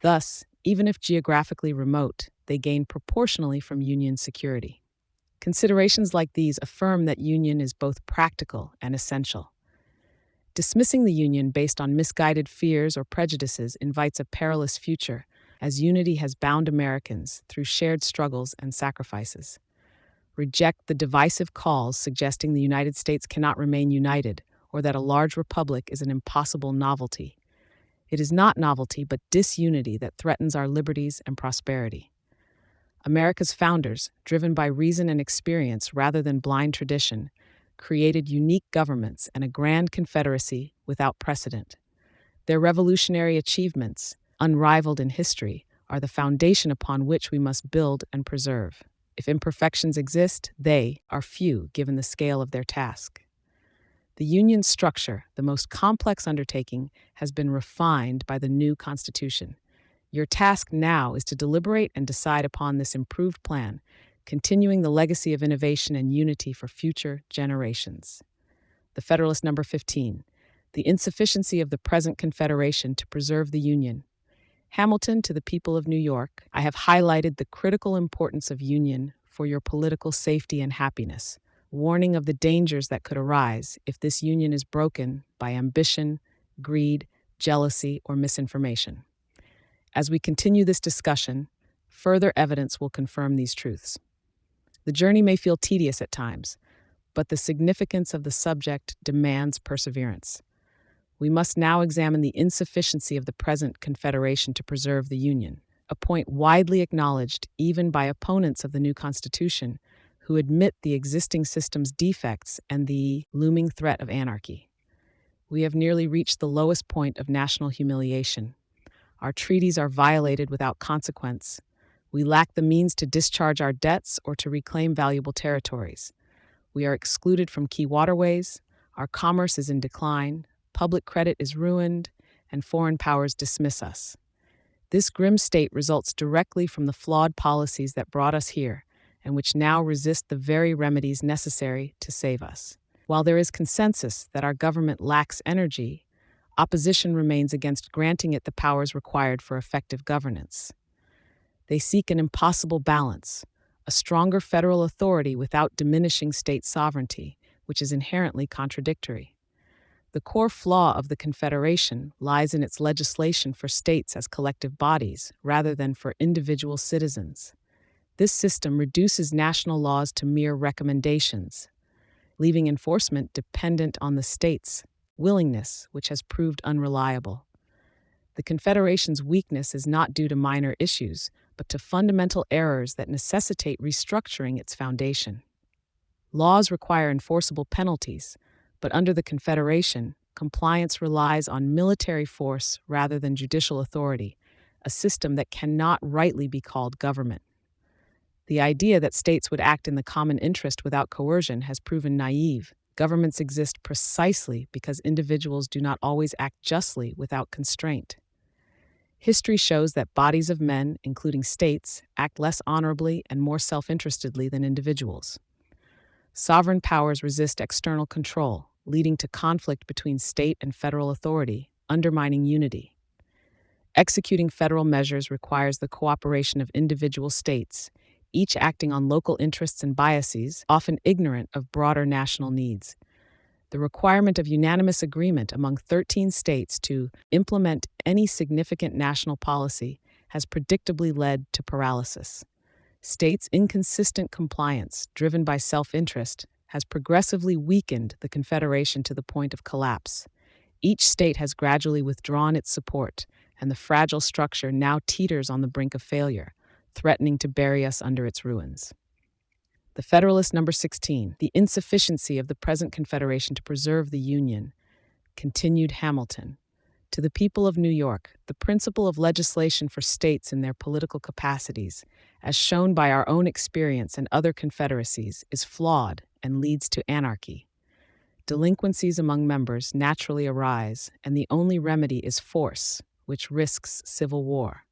Thus, even if geographically remote, they gain proportionally from Union security. Considerations like these affirm that union is both practical and essential. Dismissing the Union based on misguided fears or prejudices invites a perilous future, as unity has bound Americans through shared struggles and sacrifices. Reject the divisive calls suggesting the United States cannot remain united or that a large republic is an impossible novelty. It is not novelty but disunity that threatens our liberties and prosperity. America's founders, driven by reason and experience rather than blind tradition, created unique governments and a grand confederacy without precedent. Their revolutionary achievements, unrivaled in history, are the foundation upon which we must build and preserve. If imperfections exist, they are few given the scale of their task. The Union's structure, the most complex undertaking, has been refined by the new Constitution. Your task now is to deliberate and decide upon this improved plan, continuing the legacy of innovation and unity for future generations. The Federalist number 15, the insufficiency of the present Confederation to preserve the Union. Hamilton to the people of New York, I have highlighted the critical importance of union for your political safety and happiness, warning of the dangers that could arise if this union is broken by ambition, greed, jealousy, or misinformation. As we continue this discussion, further evidence will confirm these truths. The journey may feel tedious at times, but the significance of the subject demands perseverance. We must now examine the insufficiency of the present Confederation to preserve the Union, a point widely acknowledged even by opponents of the new Constitution, who admit the existing system's defects and the looming threat of anarchy. We have nearly reached the lowest point of national humiliation. Our treaties are violated without consequence. We lack the means to discharge our debts or to reclaim valuable territories. We are excluded from key waterways, our commerce is in decline, public credit is ruined, and foreign powers dismiss us. This grim state results directly from the flawed policies that brought us here, and which now resist the very remedies necessary to save us. While there is consensus that our government lacks energy, opposition remains against granting it the powers required for effective governance. They seek an impossible balance, a stronger federal authority without diminishing state sovereignty, which is inherently contradictory. The core flaw of the Confederation lies in its legislation for states as collective bodies rather than for individual citizens. This system reduces national laws to mere recommendations, leaving enforcement dependent on the states' willingness, which has proved unreliable. The Confederation's weakness is not due to minor issues, but to fundamental errors that necessitate restructuring its foundation. Laws require enforceable penalties, but under the Confederation, compliance relies on military force rather than judicial authority, a system that cannot rightly be called government. The idea that states would act in the common interest without coercion has proven naive. Governments exist precisely because individuals do not always act justly without constraint. History shows that bodies of men, including states, act less honorably and more self-interestedly than individuals. Sovereign powers resist external control, leading to conflict between state and federal authority, undermining unity. Executing federal measures requires the cooperation of individual states, each acting on local interests and biases, often ignorant of broader national needs. The requirement of unanimous agreement among 13 states to implement any significant national policy has predictably led to paralysis. States' inconsistent compliance, driven by self-interest, has progressively weakened the Confederation to the point of collapse. Each state has gradually withdrawn its support, and the fragile structure now teeters on the brink of failure, threatening to bury us under its ruins. The Federalist number 16, the insufficiency of the present Confederation to preserve the Union, continued Hamilton. To the people of New York, the principle of legislation for states in their political capacities, as shown by our own experience and other confederacies, is flawed and leads to anarchy. Delinquencies among members naturally arise, and the only remedy is force, which risks civil war.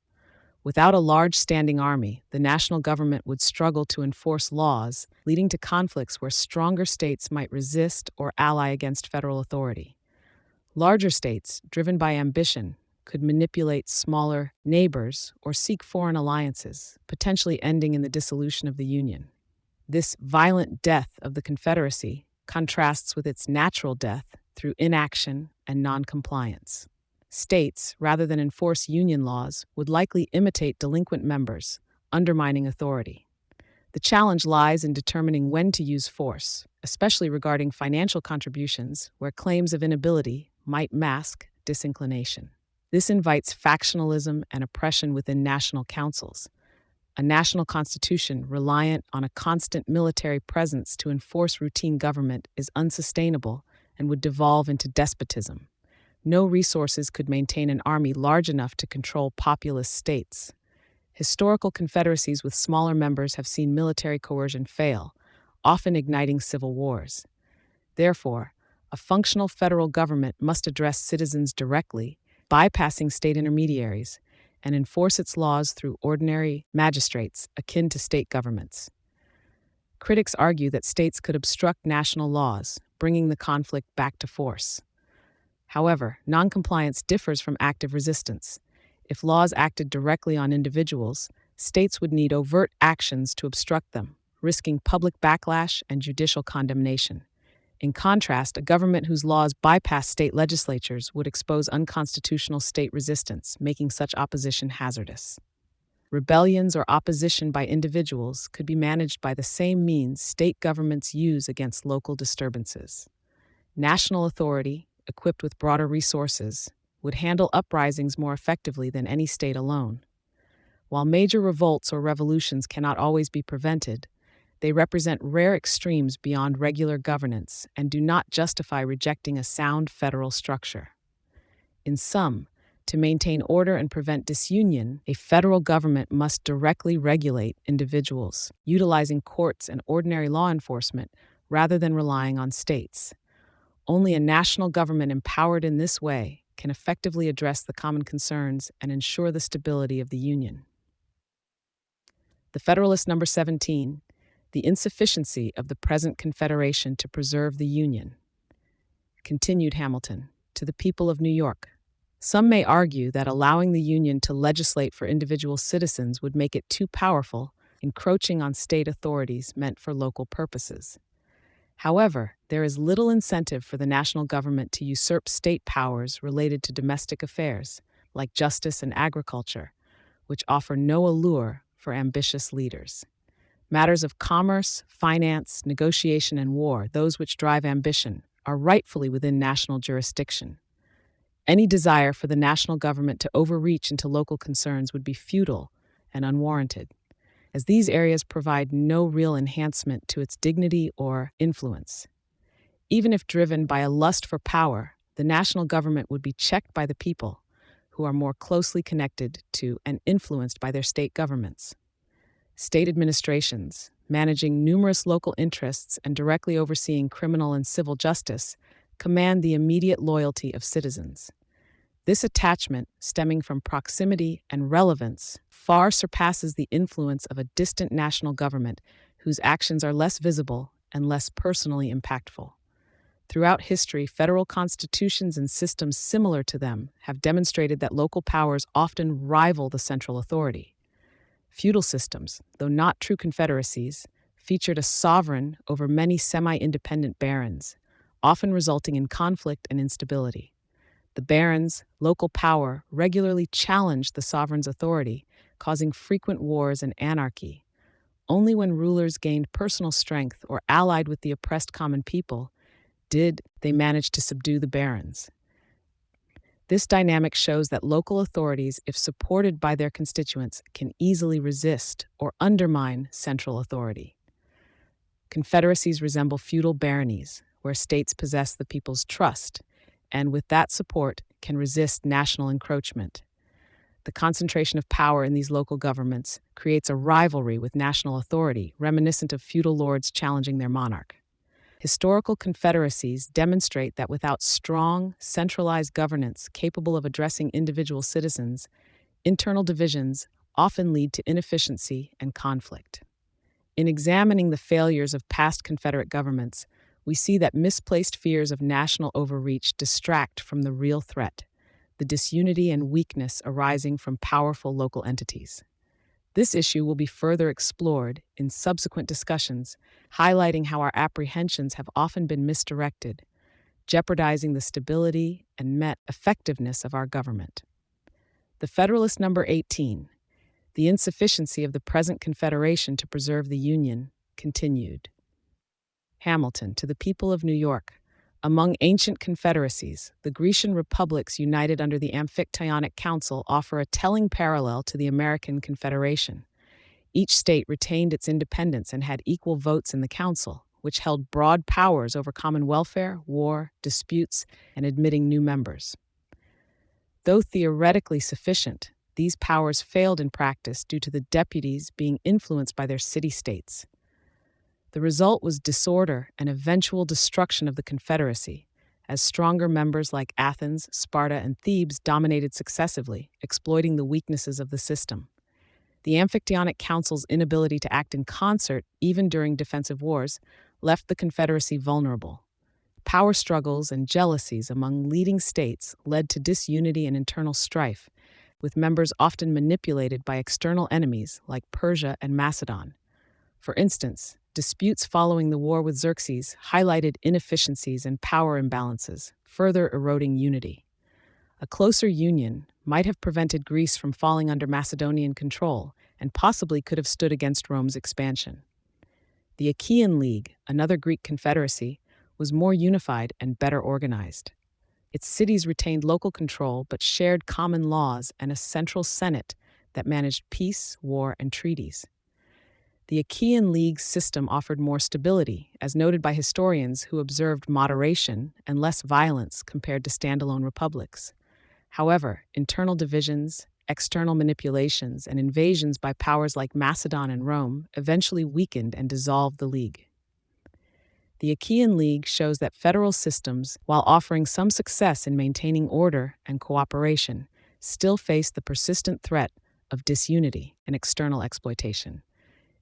Without a large standing army, the national government would struggle to enforce laws, leading to conflicts where stronger states might resist or ally against federal authority. Larger states, driven by ambition, could manipulate smaller neighbors or seek foreign alliances, potentially ending in the dissolution of the Union. This violent death of the Confederacy contrasts with its natural death through inaction and noncompliance. States, rather than enforce Union laws, would likely imitate delinquent members, undermining authority. The challenge lies in determining when to use force, especially regarding financial contributions, where claims of inability might mask disinclination. This invites factionalism and oppression within national councils. A national constitution reliant on a constant military presence to enforce routine government is unsustainable and would devolve into despotism. No resources could maintain an army large enough to control populous states. Historical confederacies with smaller members have seen military coercion fail, often igniting civil wars. Therefore, a functional federal government must address citizens directly, bypassing state intermediaries, and enforce its laws through ordinary magistrates akin to state governments. Critics argue that states could obstruct national laws, bringing the conflict back to force. However, noncompliance differs from active resistance. If laws acted directly on individuals, states would need overt actions to obstruct them, risking public backlash and judicial condemnation. In contrast, a government whose laws bypass state legislatures would expose unconstitutional state resistance, making such opposition hazardous. Rebellions or opposition by individuals could be managed by the same means state governments use against local disturbances. National authority, equipped with broader resources, would handle uprisings more effectively than any state alone. While major revolts or revolutions cannot always be prevented, they represent rare extremes beyond regular governance and do not justify rejecting a sound federal structure. In sum, to maintain order and prevent disunion, a federal government must directly regulate individuals, utilizing courts and ordinary law enforcement rather than relying on states. Only a national government empowered in this way can effectively address the common concerns and ensure the stability of the Union. The Federalist number 17, the insufficiency of the present Confederation to preserve the Union. Continued Hamilton, to the people of New York. Some may argue that allowing the Union to legislate for individual citizens would make it too powerful, encroaching on state authorities meant for local purposes. However, there is little incentive for the national government to usurp state powers related to domestic affairs, like justice and agriculture, which offer no allure for ambitious leaders. Matters of commerce, finance, negotiation, and war, those which drive ambition, are rightfully within national jurisdiction. Any desire for the national government to overreach into local concerns would be futile and unwarranted, as these areas provide no real enhancement to its dignity or influence. Even if driven by a lust for power, the national government would be checked by the people, who are more closely connected to and influenced by their state governments. State administrations, managing numerous local interests and directly overseeing criminal and civil justice, command the immediate loyalty of citizens. This attachment, stemming from proximity and relevance, far surpasses the influence of a distant national government whose actions are less visible and less personally impactful. Throughout history, federal constitutions and systems similar to them have demonstrated that local powers often rival the central authority. Feudal systems, though not true confederacies, featured a sovereign over many semi-independent barons, often resulting in conflict and instability. The barons' local power regularly challenged the sovereign's authority, causing frequent wars and anarchy, only when rulers gained personal strength or allied with the oppressed common people did they manage to subdue the barons. This dynamic shows that local authorities, if supported by their constituents, can easily resist or undermine central authority. Confederacies resemble feudal baronies, where states possess the people's trust, and with that support can resist national encroachment. The concentration of power in these local governments creates a rivalry with national authority, reminiscent of feudal lords challenging their monarch. Historical confederacies demonstrate that without strong, centralized governance capable of addressing individual citizens, internal divisions often lead to inefficiency and conflict. In examining the failures of past Confederate governments, we see that misplaced fears of national overreach distract from the real threat, the disunity and weakness arising from powerful local entities. This issue will be further explored in subsequent discussions, highlighting how our apprehensions have often been misdirected, jeopardizing the stability and effectiveness of our government. The Federalist number 18, the insufficiency of the present Confederation to preserve the Union, continued. Hamilton, to the people of New York. Among ancient confederacies, the Grecian republics united under the Amphictyonic Council offer a telling parallel to the American Confederation. Each state retained its independence and had equal votes in the council, which held broad powers over common welfare, war, disputes, and admitting new members. Though theoretically sufficient, these powers failed in practice due to the deputies being influenced by their city-states. The result was disorder and eventual destruction of the Confederacy, as stronger members like Athens, Sparta, and Thebes dominated successively, exploiting the weaknesses of the system. The Amphictyonic Council's inability to act in concert, even during defensive wars, left the Confederacy vulnerable. Power struggles and jealousies among leading states led to disunity and internal strife, with members often manipulated by external enemies like Persia and Macedon. For instance, disputes following the war with Xerxes highlighted inefficiencies and power imbalances, further eroding unity. A closer union might have prevented Greece from falling under Macedonian control and possibly could have stood against Rome's expansion. The Achaean League, another Greek confederacy, was more unified and better organized. Its cities retained local control but shared common laws and a central senate that managed peace, war, and treaties. The Achaean League's system offered more stability, as noted by historians who observed moderation and less violence compared to standalone republics. However, internal divisions, external manipulations, and invasions by powers like Macedon and Rome eventually weakened and dissolved the League. The Achaean League shows that federal systems, while offering some success in maintaining order and cooperation, still face the persistent threat of disunity and external exploitation.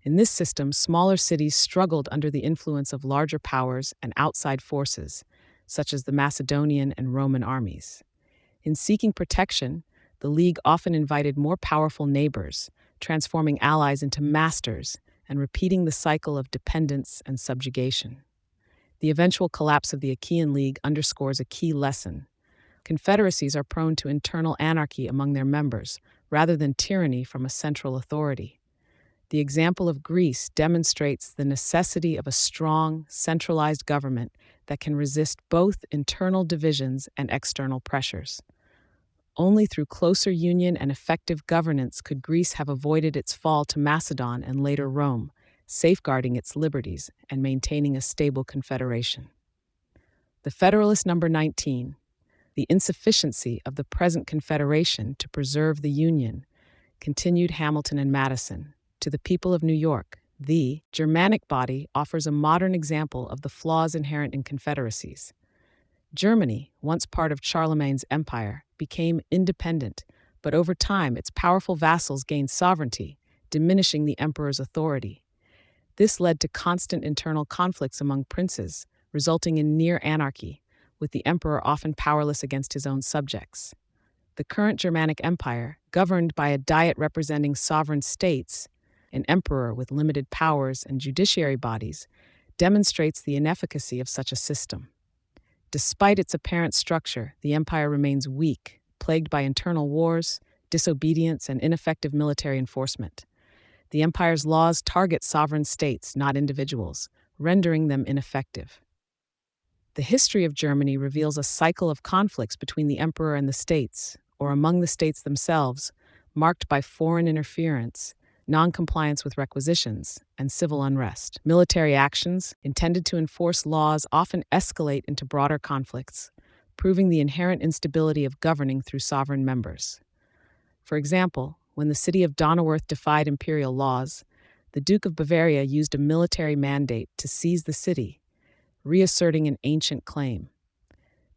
In this system, smaller cities struggled under the influence of larger powers and outside forces, such as the Macedonian and Roman armies. In seeking protection, the League often invited more powerful neighbors, transforming allies into masters and repeating the cycle of dependence and subjugation. The eventual collapse of the Achaean League underscores a key lesson. Confederacies are prone to internal anarchy among their members, rather than tyranny from a central authority. The example of Greece demonstrates the necessity of a strong, centralized government that can resist both internal divisions and external pressures. Only through closer union and effective governance could Greece have avoided its fall to Macedon and later Rome, safeguarding its liberties and maintaining a stable confederation. The Federalist number 19, the insufficiency of the present confederation to preserve the Union, continued Hamilton and Madison. To the people of New York, the Germanic body offers a modern example of the flaws inherent in confederacies. Germany, once part of Charlemagne's empire, became independent, but over time its powerful vassals gained sovereignty, diminishing the emperor's authority. This led to constant internal conflicts among princes, resulting in near anarchy, with the emperor often powerless against his own subjects. The current Germanic Empire, governed by a diet representing sovereign states, an emperor with limited powers and judiciary bodies, demonstrates the inefficacy of such a system. Despite its apparent structure, the empire remains weak, plagued by internal wars, disobedience, and ineffective military enforcement. The empire's laws target sovereign states, not individuals, rendering them ineffective. The history of Germany reveals a cycle of conflicts between the emperor and the states, or among the states themselves, marked by foreign interference, non-compliance with requisitions, and civil unrest. Military actions, intended to enforce laws, often escalate into broader conflicts, proving the inherent instability of governing through sovereign members. For example, when the city of Donauwörth defied imperial laws, the Duke of Bavaria used a military mandate to seize the city, reasserting an ancient claim.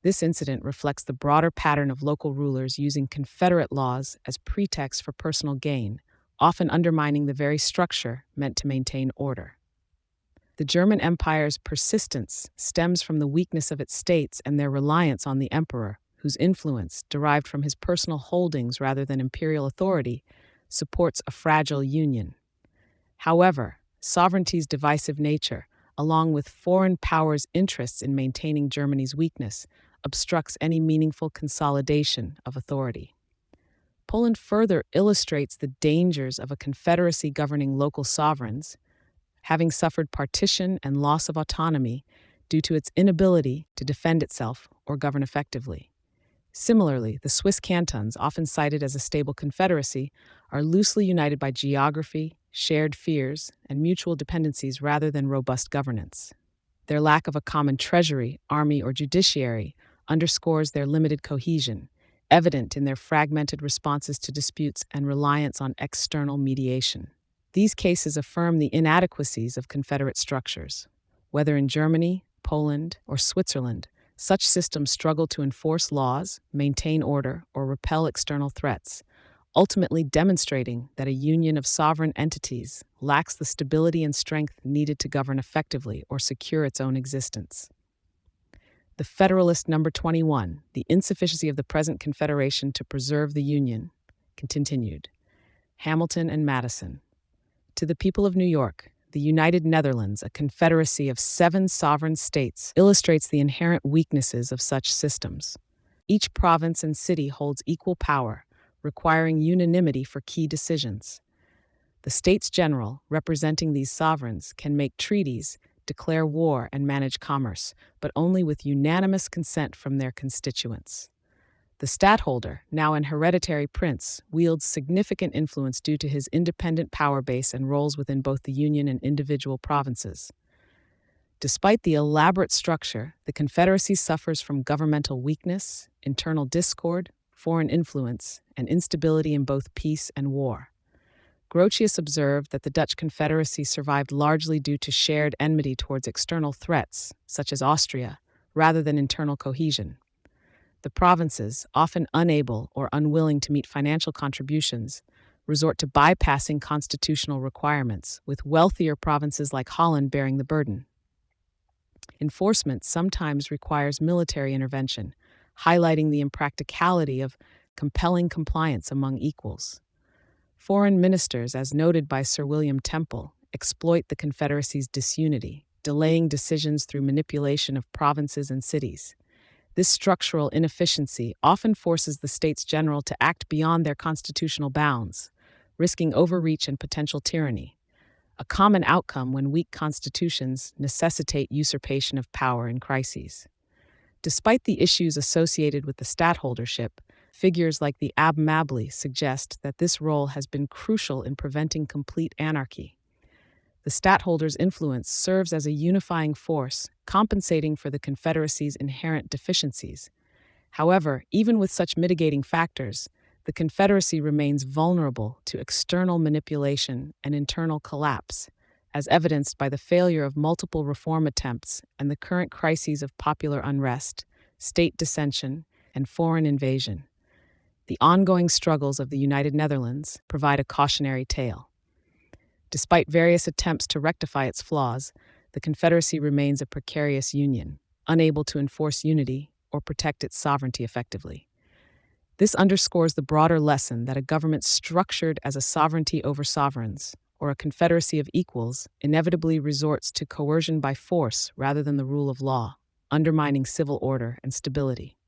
This incident reflects the broader pattern of local rulers using Confederate laws as pretext for personal gain, often undermining the very structure meant to maintain order. The German Empire's persistence stems from the weakness of its states and their reliance on the emperor, whose influence, derived from his personal holdings rather than imperial authority, supports a fragile union. However, sovereignty's divisive nature, along with foreign powers' interests in maintaining Germany's weakness, obstructs any meaningful consolidation of authority. Poland further illustrates the dangers of a confederacy governing local sovereigns, having suffered partition and loss of autonomy due to its inability to defend itself or govern effectively. Similarly, the Swiss cantons, often cited as a stable confederacy, are loosely united by geography, shared fears, and mutual dependencies rather than robust governance. Their lack of a common treasury, army, or judiciary underscores their limited cohesion, evident in their fragmented responses to disputes and reliance on external mediation. These cases affirm the inadequacies of confederate structures. Whether in Germany, Poland, or Switzerland, such systems struggle to enforce laws, maintain order, or repel external threats, ultimately demonstrating that a union of sovereign entities lacks the stability and strength needed to govern effectively or secure its own existence. The Federalist number 21, the insufficiency of the present confederation to preserve the Union, continued. Hamilton and Madison. To the people of New York, the United Netherlands, a confederacy of 7 sovereign states, illustrates the inherent weaknesses of such systems. Each province and city holds equal power, requiring unanimity for key decisions. The States General, representing these sovereigns, can make treaties, declare war, and manage commerce, but only with unanimous consent from their constituents. The stadtholder, now an hereditary prince, wields significant influence due to his independent power base and roles within both the Union and individual provinces. Despite the elaborate structure, the Confederacy suffers from governmental weakness, internal discord, foreign influence, and instability in both peace and war. Grotius observed that the Dutch Confederacy survived largely due to shared enmity towards external threats, such as Austria, rather than internal cohesion. The provinces, often unable or unwilling to meet financial contributions, resort to bypassing constitutional requirements, with wealthier provinces like Holland bearing the burden. Enforcement sometimes requires military intervention, highlighting the impracticality of compelling compliance among equals. Foreign ministers, as noted by Sir William Temple, exploit the Confederacy's disunity, delaying decisions through manipulation of provinces and cities. This structural inefficiency often forces the States General to act beyond their constitutional bounds, risking overreach and potential tyranny, a common outcome when weak constitutions necessitate usurpation of power in crises. Despite the issues associated with the stadtholdership, figures like the Abb Mably suggest that this role has been crucial in preventing complete anarchy. The stadtholder's influence serves as a unifying force, compensating for the Confederacy's inherent deficiencies. However, even with such mitigating factors, the Confederacy remains vulnerable to external manipulation and internal collapse, as evidenced by the failure of multiple reform attempts and the current crises of popular unrest, state dissension, and foreign invasion. The ongoing struggles of the United Netherlands provide a cautionary tale. Despite various attempts to rectify its flaws, the Confederacy remains a precarious union, unable to enforce unity or protect its sovereignty effectively. This underscores the broader lesson that a government structured as a sovereignty over sovereigns, or a confederacy of equals, inevitably resorts to coercion by force rather than the rule of law, undermining civil order and stability.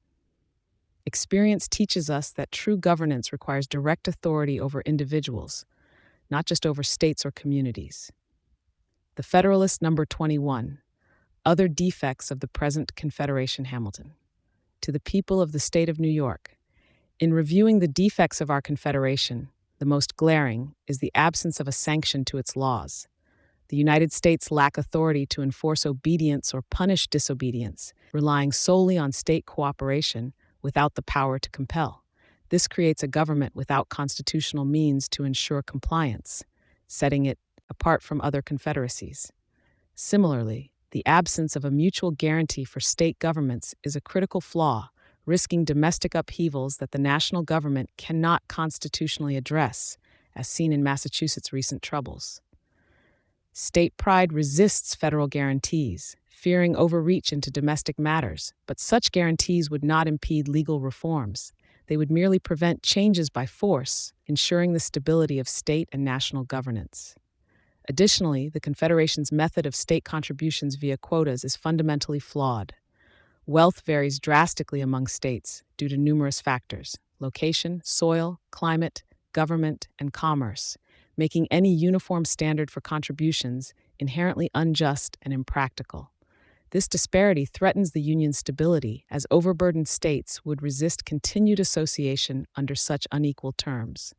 Experience teaches us that true governance requires direct authority over individuals, not just over states or communities. The Federalist number 21. Other defects of the present Confederation Hamilton. To the people of the state of New York. In reviewing the defects of our Confederation, the most glaring is the absence of a sanction to its laws. The United States lack authority to enforce obedience or punish disobedience, relying solely on state cooperation without the power to compel. This creates a government without constitutional means to ensure compliance, setting it apart from other confederacies. Similarly, the absence of a mutual guarantee for state governments is a critical flaw, risking domestic upheavals that the national government cannot constitutionally address, as seen in Massachusetts' recent troubles. State pride resists federal guarantees, fearing overreach into domestic matters, but such guarantees would not impede legal reforms. They would merely prevent changes by force, ensuring the stability of state and national governance. Additionally, the Confederation's method of state contributions via quotas is fundamentally flawed. Wealth varies drastically among states due to numerous factors: location, soil, climate, government, and commerce, making any uniform standard for contributions inherently unjust and impractical. This disparity threatens the Union's stability, as overburdened states would resist continued association under such unequal terms.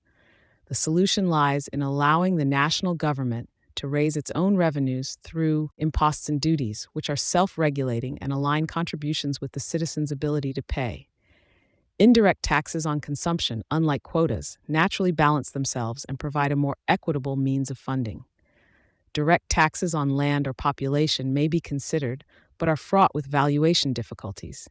The solution lies in allowing the national government to raise its own revenues through imposts and duties, which are self-regulating and align contributions with the citizens' ability to pay. Indirect taxes on consumption, unlike quotas, naturally balance themselves and provide a more equitable means of funding. Direct taxes on land or population may be considered, but are fraught with valuation difficulties.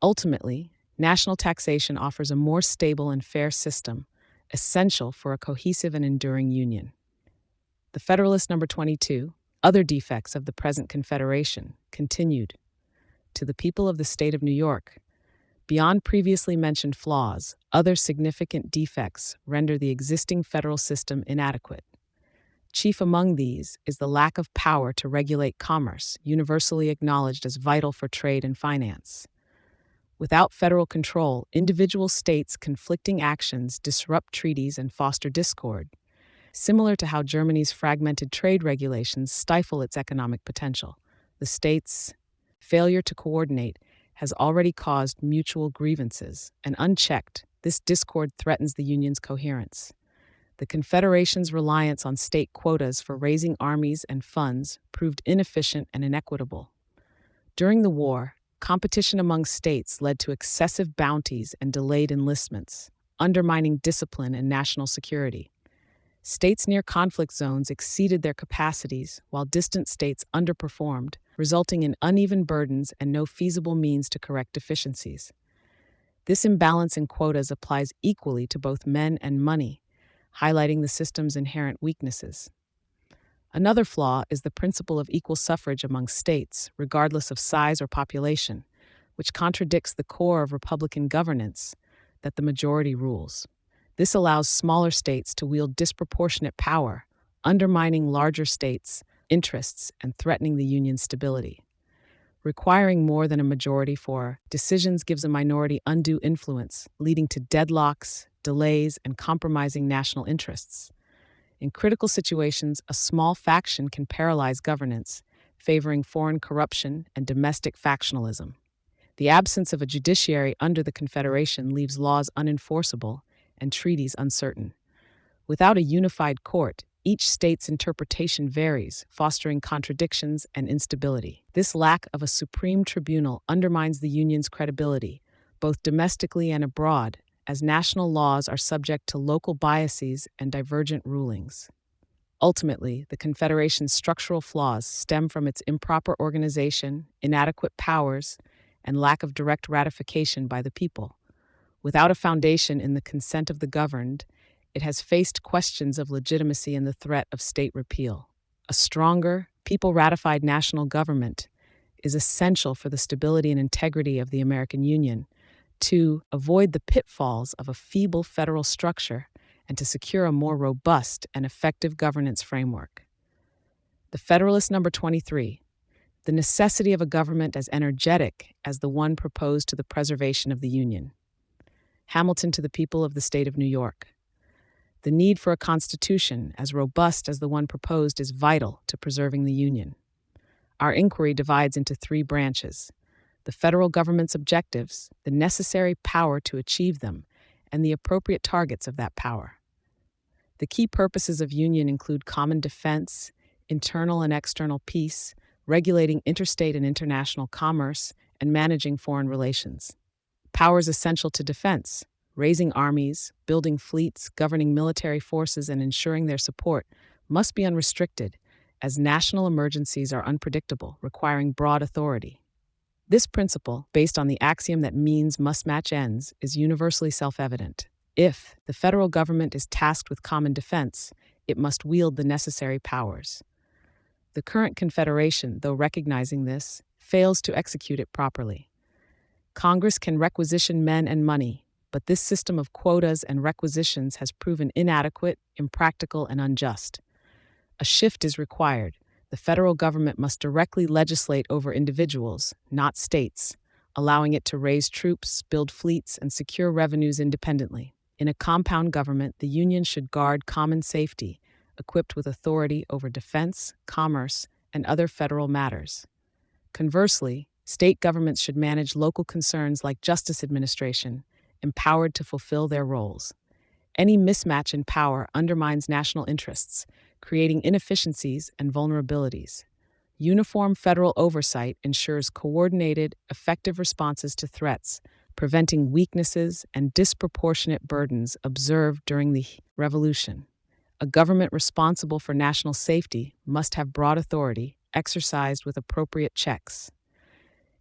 Ultimately, national taxation offers a more stable and fair system, essential for a cohesive and enduring union. The Federalist number 22, Other defects of the present Confederation, continued. To the people of the state of New York. Beyond previously mentioned flaws, other significant defects render the existing federal system inadequate. Chief among these is the lack of power to regulate commerce, universally acknowledged as vital for trade and finance. Without federal control, individual states' conflicting actions disrupt treaties and foster discord, similar to how Germany's fragmented trade regulations stifle its economic potential. The states' failure to coordinate has already caused mutual grievances, and unchecked, this discord threatens the Union's coherence. The Confederation's reliance on state quotas for raising armies and funds proved inefficient and inequitable. During the war, competition among states led to excessive bounties and delayed enlistments, undermining discipline and national security. States near conflict zones exceeded their capacities, while distant states underperformed, resulting in uneven burdens and no feasible means to correct deficiencies. This imbalance in quotas applies equally to both men and money, highlighting the system's inherent weaknesses. Another flaw is the principle of equal suffrage among states, regardless of size or population, which contradicts the core of Republican governance, that the majority rules. This allows smaller states to wield disproportionate power, undermining larger states' interests and threatening the Union's stability. Requiring more than a majority for decisions gives a minority undue influence, leading to deadlocks, delays, and compromising national interests. In critical situations, a small faction can paralyze governance, favoring foreign corruption and domestic factionalism. The absence of a judiciary under the Confederation leaves laws unenforceable and treaties uncertain. Without a unified court, each state's interpretation varies, fostering contradictions and instability. This lack of a supreme tribunal undermines the Union's credibility, both domestically and abroad, as national laws are subject to local biases and divergent rulings. Ultimately, the Confederation's structural flaws stem from its improper organization, inadequate powers, and lack of direct ratification by the people. Without a foundation in the consent of the governed, it has faced questions of legitimacy and the threat of state repeal. A stronger, people-ratified national government is essential for the stability and integrity of the American Union, to avoid the pitfalls of a feeble federal structure and to secure a more robust and effective governance framework. The Federalist number 23, the necessity of a government as energetic as the one proposed to the preservation of the Union. Hamilton to the people of the state of New York. The need for a constitution as robust as the one proposed is vital to preserving the Union. Our inquiry divides into three branches: the federal government's objectives, the necessary power to achieve them, and the appropriate targets of that power. The key purposes of union include common defense, internal and external peace, regulating interstate and international commerce, and managing foreign relations. Powers essential to defense: raising armies, building fleets, governing military forces, and ensuring their support must be unrestricted, as national emergencies are unpredictable, requiring broad authority. This principle, based on the axiom that means must match ends, is universally self-evident. If the federal government is tasked with common defense, it must wield the necessary powers. The current Confederation, though recognizing this, fails to execute it properly. Congress can requisition men and money, but this system of quotas and requisitions has proven inadequate, impractical, and unjust. A shift is required. The federal government must directly legislate over individuals, not states, allowing it to raise troops, build fleets, and secure revenues independently. In a compound government, the Union should guard common safety, equipped with authority over defense, commerce, and other federal matters. Conversely, state governments should manage local concerns like justice administration, empowered to fulfill their roles. Any mismatch in power undermines national interests, creating inefficiencies and vulnerabilities. Uniform federal oversight ensures coordinated, effective responses to threats, preventing weaknesses and disproportionate burdens observed during the Revolution. A government responsible for national safety must have broad authority, exercised with appropriate checks.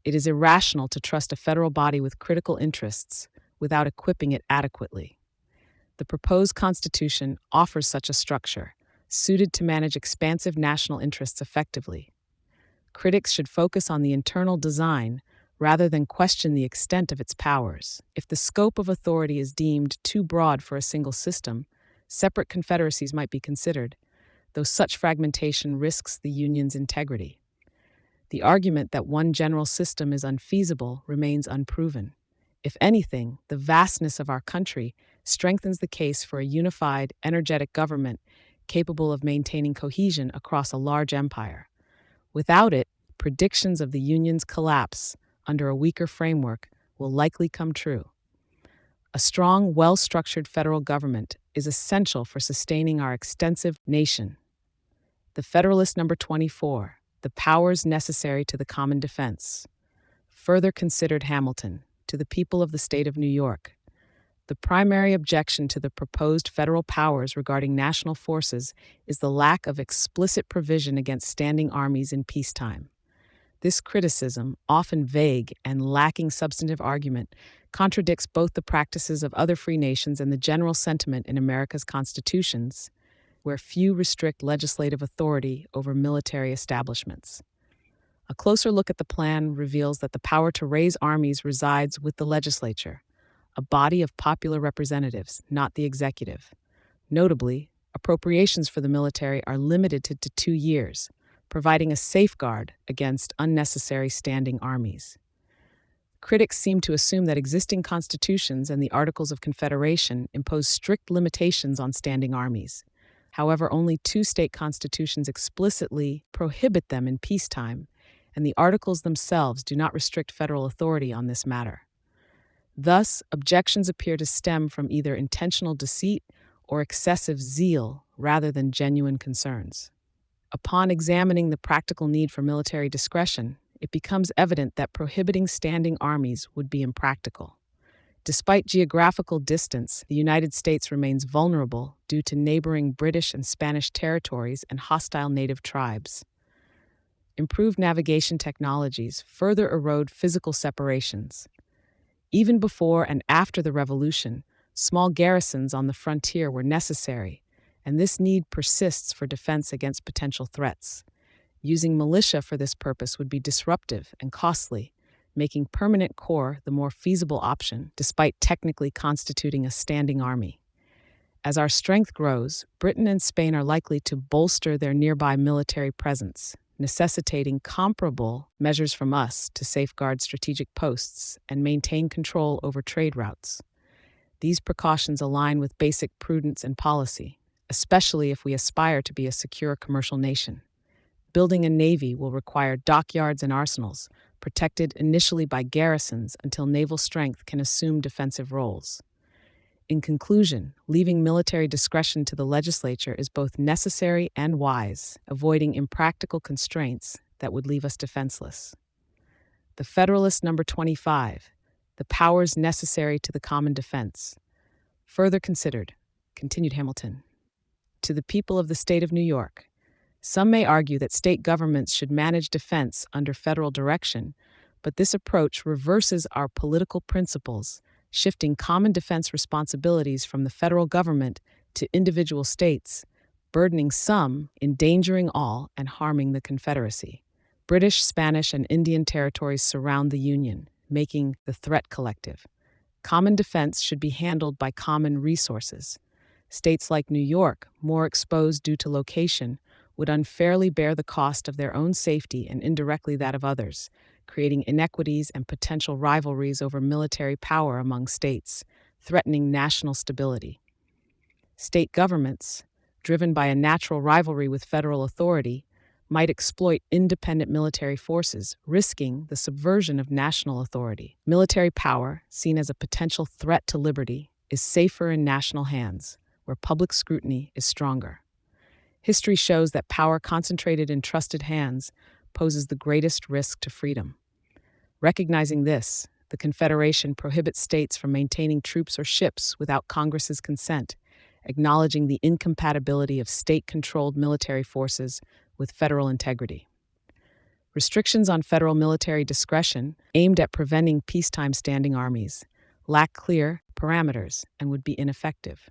It is irrational to trust a federal body with critical interests without equipping it adequately. The proposed Constitution offers such a structure, suited to manage expansive national interests effectively. Critics should focus on the internal design rather than question the extent of its powers. If the scope of authority is deemed too broad for a single system, separate confederacies might be considered, though such fragmentation risks the Union's integrity. The argument that one general system is unfeasible remains unproven. If anything, the vastness of our country strengthens the case for a unified, energetic government capable of maintaining cohesion across a large empire. Without it, predictions of the Union's collapse under a weaker framework will likely come true. A strong, well-structured federal government is essential for sustaining our extensive nation. The Federalist number 24, the powers necessary to the common defense. Further considered Hamilton, to the people of the state of New York. The primary objection to the proposed federal powers regarding national forces is the lack of explicit provision against standing armies in peacetime. This criticism, often vague and lacking substantive argument, contradicts both the practices of other free nations and the general sentiment in America's constitutions, where few restrict legislative authority over military establishments. A closer look at the plan reveals that the power to raise armies resides with the legislature, a body of popular representatives, not the executive. Notably, appropriations for the military are limited to 2 years, providing a safeguard against unnecessary standing armies. Critics seem to assume that existing constitutions and the Articles of Confederation impose strict limitations on standing armies. However, only 2 state constitutions explicitly prohibit them in peacetime, and the articles themselves do not restrict federal authority on this matter. Thus, objections appear to stem from either intentional deceit or excessive zeal rather than genuine concerns. Upon examining the practical need for military discretion, it becomes evident that prohibiting standing armies would be impractical. Despite geographical distance, the United States remains vulnerable due to neighboring British and Spanish territories and hostile native tribes. Improved navigation technologies further erode physical separations. Even before and after the Revolution, small garrisons on the frontier were necessary, and this need persists for defense against potential threats. Using militia for this purpose would be disruptive and costly, making permanent corps the more feasible option, despite technically constituting a standing army. As our strength grows, Britain and Spain are likely to bolster their nearby military presence, necessitating comparable measures from us to safeguard strategic posts and maintain control over trade routes. These precautions align with basic prudence and policy, especially if we aspire to be a secure commercial nation. Building a navy will require dockyards and arsenals, protected initially by garrisons until naval strength can assume defensive roles. In conclusion, leaving military discretion to the legislature is both necessary and wise, avoiding impractical constraints that would leave us defenseless. The Federalist number 25, the powers necessary to the common defense. Further considered, continued Hamilton, to the people of the state of New York. Some may argue that state governments should manage defense under federal direction, but this approach reverses our political principles, shifting common defense responsibilities from the federal government to individual states, burdening some, endangering all, and harming the Confederacy. British, Spanish, and Indian territories surround the Union, making the threat collective. Common defense should be handled by common resources. States like New York, more exposed due to location, would unfairly bear the cost of their own safety and indirectly that of others, creating inequities and potential rivalries over military power among states, threatening national stability. State governments, driven by a natural rivalry with federal authority, might exploit independent military forces, risking the subversion of national authority. Military power, seen as a potential threat to liberty, is safer in national hands, where public scrutiny is stronger. History shows that power concentrated in trusted hands poses the greatest risk to freedom. Recognizing this, the Confederation prohibits states from maintaining troops or ships without Congress's consent, acknowledging the incompatibility of state-controlled military forces with federal integrity. Restrictions on federal military discretion, aimed at preventing peacetime standing armies, lack clear parameters and would be ineffective.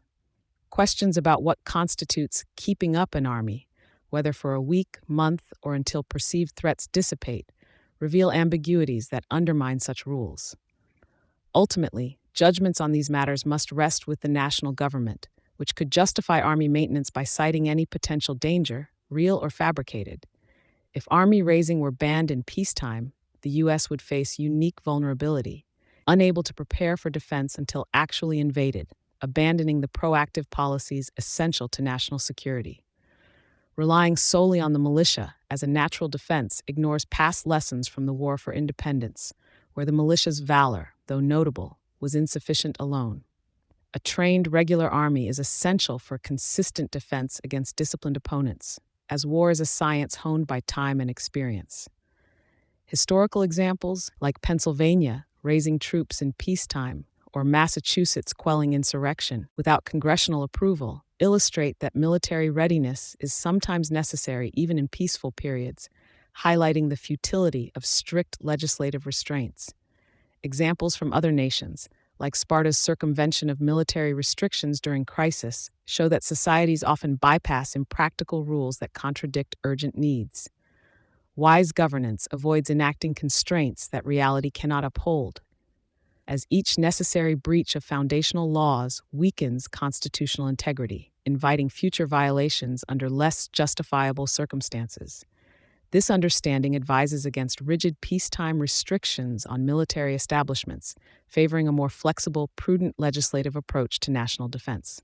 Questions about what constitutes keeping up an army, whether for a week, month, or until perceived threats dissipate, reveal ambiguities that undermine such rules. Ultimately, judgments on these matters must rest with the national government, which could justify army maintenance by citing any potential danger, real or fabricated. If army raising were banned in peacetime, the U.S. would face unique vulnerability, unable to prepare for defense until actually invaded, abandoning the proactive policies essential to national security. Relying solely on the militia as a natural defense ignores past lessons from the War for Independence, where the militia's valor, though notable, was insufficient alone. A trained regular army is essential for consistent defense against disciplined opponents, as war is a science honed by time and experience. Historical examples, like Pennsylvania raising troops in peacetime or Massachusetts quelling insurrection without congressional approval, illustrate that military readiness is sometimes necessary even in peaceful periods, highlighting the futility of strict legislative restraints. Examples from other nations, like Sparta's circumvention of military restrictions during crisis, show that societies often bypass impractical rules that contradict urgent needs. Wise governance avoids enacting constraints that reality cannot uphold, as each necessary breach of foundational laws weakens constitutional integrity, inviting future violations under less justifiable circumstances. This understanding advises against rigid peacetime restrictions on military establishments, favoring a more flexible, prudent legislative approach to national defense.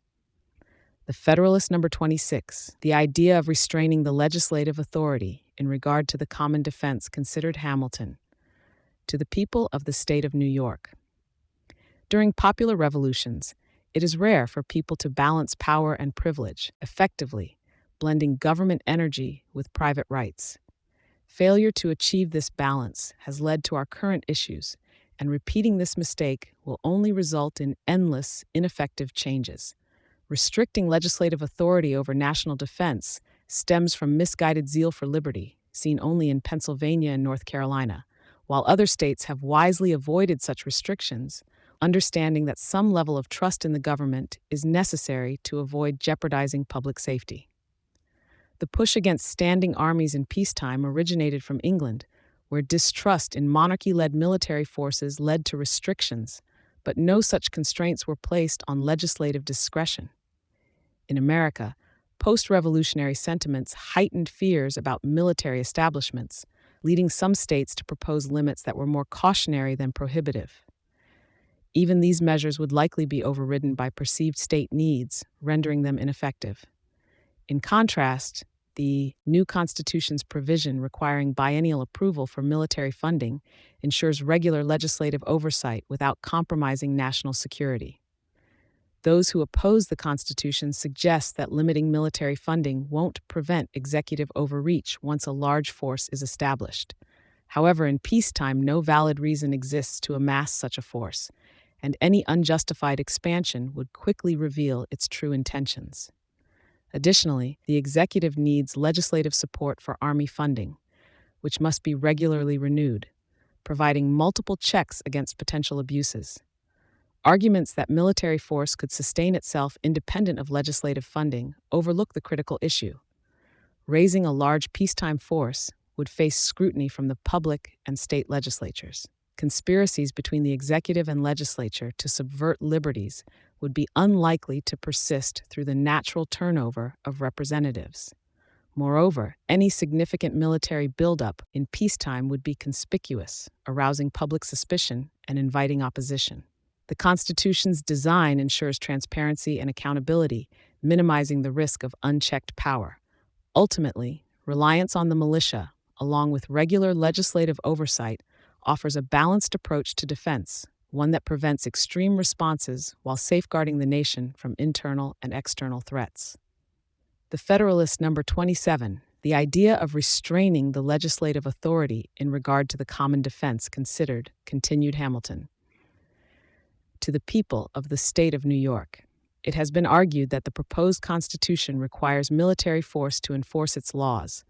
The Federalist number 26, the idea of restraining the legislative authority in regard to the common defense, considered Hamilton. To the people of the state of New York. During popular revolutions, it is rare for people to balance power and privilege effectively, blending government energy with private rights. Failure to achieve this balance has led to our current issues, and repeating this mistake will only result in endless, ineffective changes. Restricting legislative authority over national defense stems from misguided zeal for liberty, seen only in Pennsylvania and North Carolina, while other states have wisely avoided such restrictions, understanding that some level of trust in the government is necessary to avoid jeopardizing public safety. The push against standing armies in peacetime originated from England, where distrust in monarchy-led military forces led to restrictions, but no such constraints were placed on legislative discretion. In America, post-revolutionary sentiments heightened fears about military establishments, leading some states to propose limits that were more cautionary than prohibitive. Even these measures would likely be overridden by perceived state needs, rendering them ineffective. In contrast, the new Constitution's provision requiring biennial approval for military funding ensures regular legislative oversight without compromising national security. Those who oppose the Constitution suggest that limiting military funding won't prevent executive overreach once a large force is established. However, in peacetime, no valid reason exists to amass such a force, and any unjustified expansion would quickly reveal its true intentions. Additionally, the executive needs legislative support for Army funding, which must be regularly renewed, providing multiple checks against potential abuses. Arguments that military force could sustain itself independent of legislative funding overlook the critical issue. Raising a large peacetime force would face scrutiny from the public and state legislatures. Conspiracies between the executive and legislature to subvert liberties would be unlikely to persist through the natural turnover of representatives. Moreover, any significant military buildup in peacetime would be conspicuous, arousing public suspicion and inviting opposition. The Constitution's design ensures transparency and accountability, minimizing the risk of unchecked power. Ultimately, reliance on the militia, along with regular legislative oversight, offers a balanced approach to defense, one that prevents extreme responses while safeguarding the nation from internal and external threats. The Federalist number 27, the idea of restraining the legislative authority in regard to the common defense considered, continued Hamilton. To the people of the state of New York, it has been argued that the proposed Constitution requires military force to enforce its laws,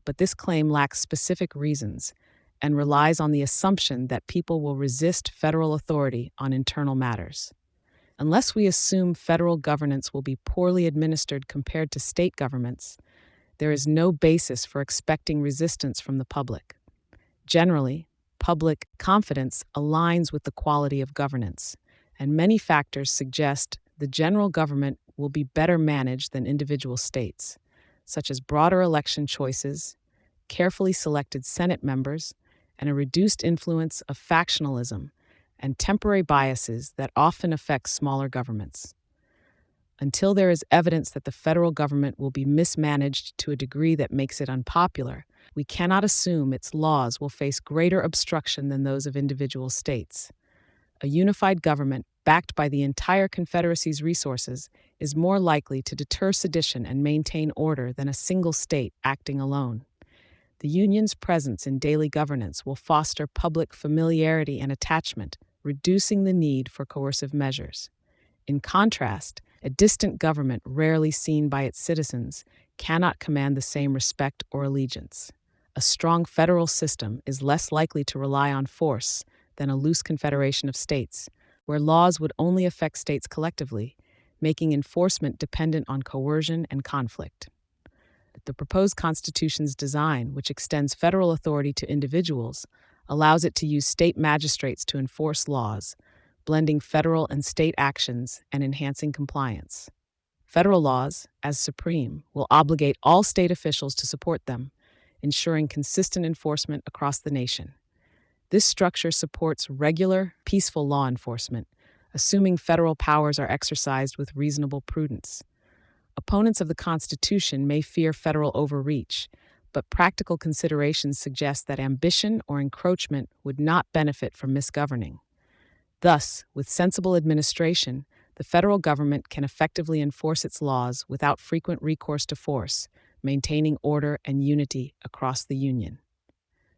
but this claim lacks specific reasons and relies on the assumption that people will resist federal authority on internal matters. Unless we assume federal governance will be poorly administered compared to state governments, there is no basis for expecting resistance from the public. Generally, public confidence aligns with the quality of governance, and many factors suggest the general government will be better managed than individual states, such as broader election choices, carefully selected Senate members, and a reduced influence of factionalism and temporary biases that often affect smaller governments. Until there is evidence that the federal government will be mismanaged to a degree that makes it unpopular, we cannot assume its laws will face greater obstruction than those of individual states. A unified government, backed by the entire Confederacy's resources, is more likely to deter sedition and maintain order than a single state acting alone. The Union's presence in daily governance will foster public familiarity and attachment, reducing the need for coercive measures. In contrast, a distant government rarely seen by its citizens cannot command the same respect or allegiance. A strong federal system is less likely to rely on force than a loose confederation of states, where laws would only affect states collectively, making enforcement dependent on coercion and conflict. The proposed Constitution's design, which extends federal authority to individuals, allows it to use state magistrates to enforce laws, blending federal and state actions and enhancing compliance. Federal laws, as supreme, will obligate all state officials to support them, ensuring consistent enforcement across the nation. This structure supports regular, peaceful law enforcement, assuming federal powers are exercised with reasonable prudence. Opponents of the Constitution may fear federal overreach, but practical considerations suggest that ambition or encroachment would not benefit from misgoverning. Thus, with sensible administration, the federal government can effectively enforce its laws without frequent recourse to force, maintaining order and unity across the Union.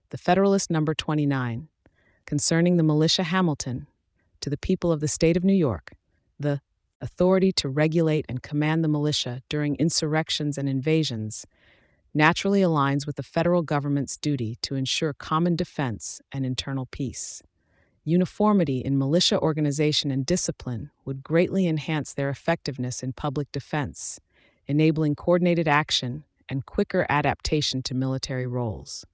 The Federalist number 29, concerning the militia Hamilton, to the people of the state of New York, the authority to regulate and command the militia during insurrections and invasions naturally aligns with the federal government's duty to ensure common defense and internal peace. Uniformity in militia organization and discipline would greatly enhance their effectiveness in public defense, enabling coordinated action and quicker adaptation to military roles.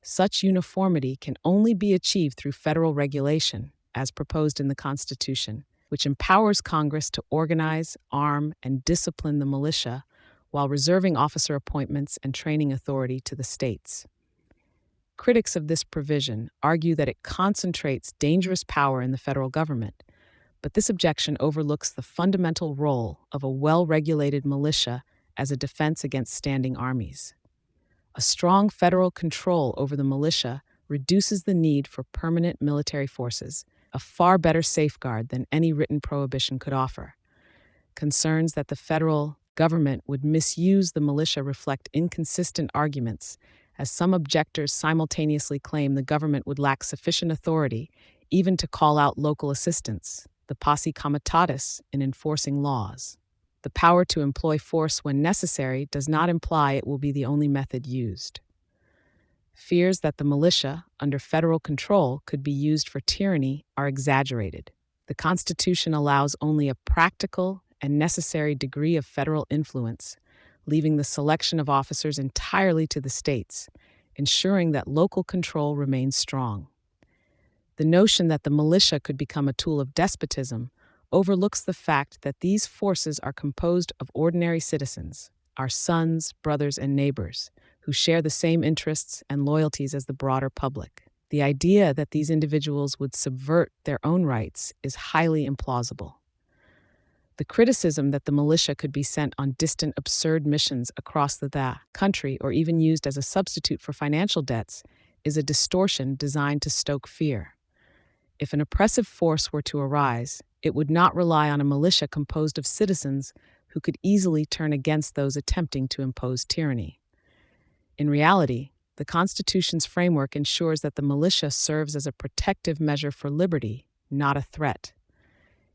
Such uniformity can only be achieved through federal regulation, as proposed in the Constitution, which empowers Congress to organize, arm, and discipline the militia while reserving officer appointments and training authority to the states. Critics of this provision argue that it concentrates dangerous power in the federal government, but this objection overlooks the fundamental role of a well-regulated militia as a defense against standing armies. A strong federal control over the militia reduces the need for permanent military forces, a far better safeguard than any written prohibition could offer. Concerns that the federal government would misuse the militia reflect inconsistent arguments, as some objectors simultaneously claim the government would lack sufficient authority even to call out local assistance, the posse comitatus, in enforcing laws. The power to employ force when necessary does not imply it will be the only method used. Fears that the militia, under federal control, could be used for tyranny are exaggerated. The Constitution allows only a practical and necessary degree of federal influence, leaving the selection of officers entirely to the states, ensuring that local control remains strong. The notion that the militia could become a tool of despotism overlooks the fact that these forces are composed of ordinary citizens, our sons, brothers, and neighbors, who share the same interests and loyalties as the broader public. The idea that these individuals would subvert their own rights is highly implausible. The criticism that the militia could be sent on distant, absurd missions across the country or even used as a substitute for financial debts is a distortion designed to stoke fear. If an oppressive force were to arise, it would not rely on a militia composed of citizens who could easily turn against those attempting to impose tyranny. In reality, the Constitution's framework ensures that the militia serves as a protective measure for liberty, not a threat.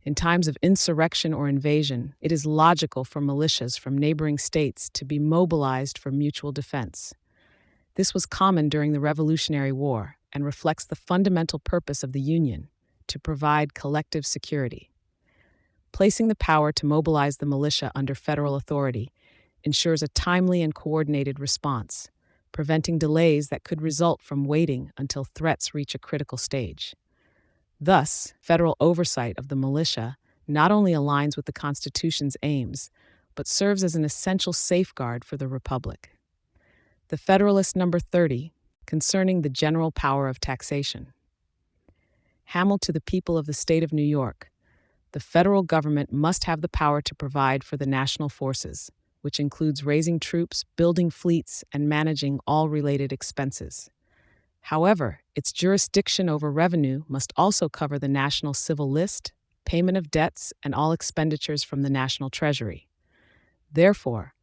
In times of insurrection or invasion, it is logical for militias from neighboring states to be mobilized for mutual defense. This was common during the Revolutionary War and reflects the fundamental purpose of the Union, to provide collective security. Placing the power to mobilize the militia under federal authority ensures a timely and coordinated response, preventing delays that could result from waiting until threats reach a critical stage. Thus, federal oversight of the militia not only aligns with the Constitution's aims, but serves as an essential safeguard for the Republic. The Federalist number 30, concerning the general power of taxation. Hamilton to the people of the state of New York. The federal government must have the power to provide for the national forces, which includes raising troops, building fleets, and managing all related expenses. However, its jurisdiction over revenue must also cover the national civil list, payment of debts, and all expenditures from the national treasury. Therefore,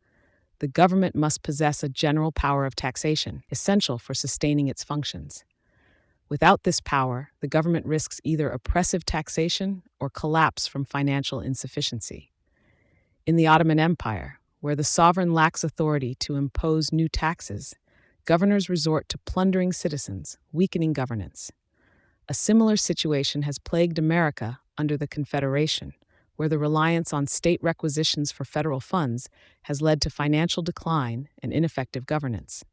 the government must possess a general power of taxation, essential for sustaining its functions. Without this power, the government risks either oppressive taxation or collapse from financial insufficiency. In the Ottoman Empire, where the sovereign lacks authority to impose new taxes, governors resort to plundering citizens, weakening governance. A similar situation has plagued America under the Confederation, where the reliance on state requisitions for federal funds has led to financial decline and ineffective governance.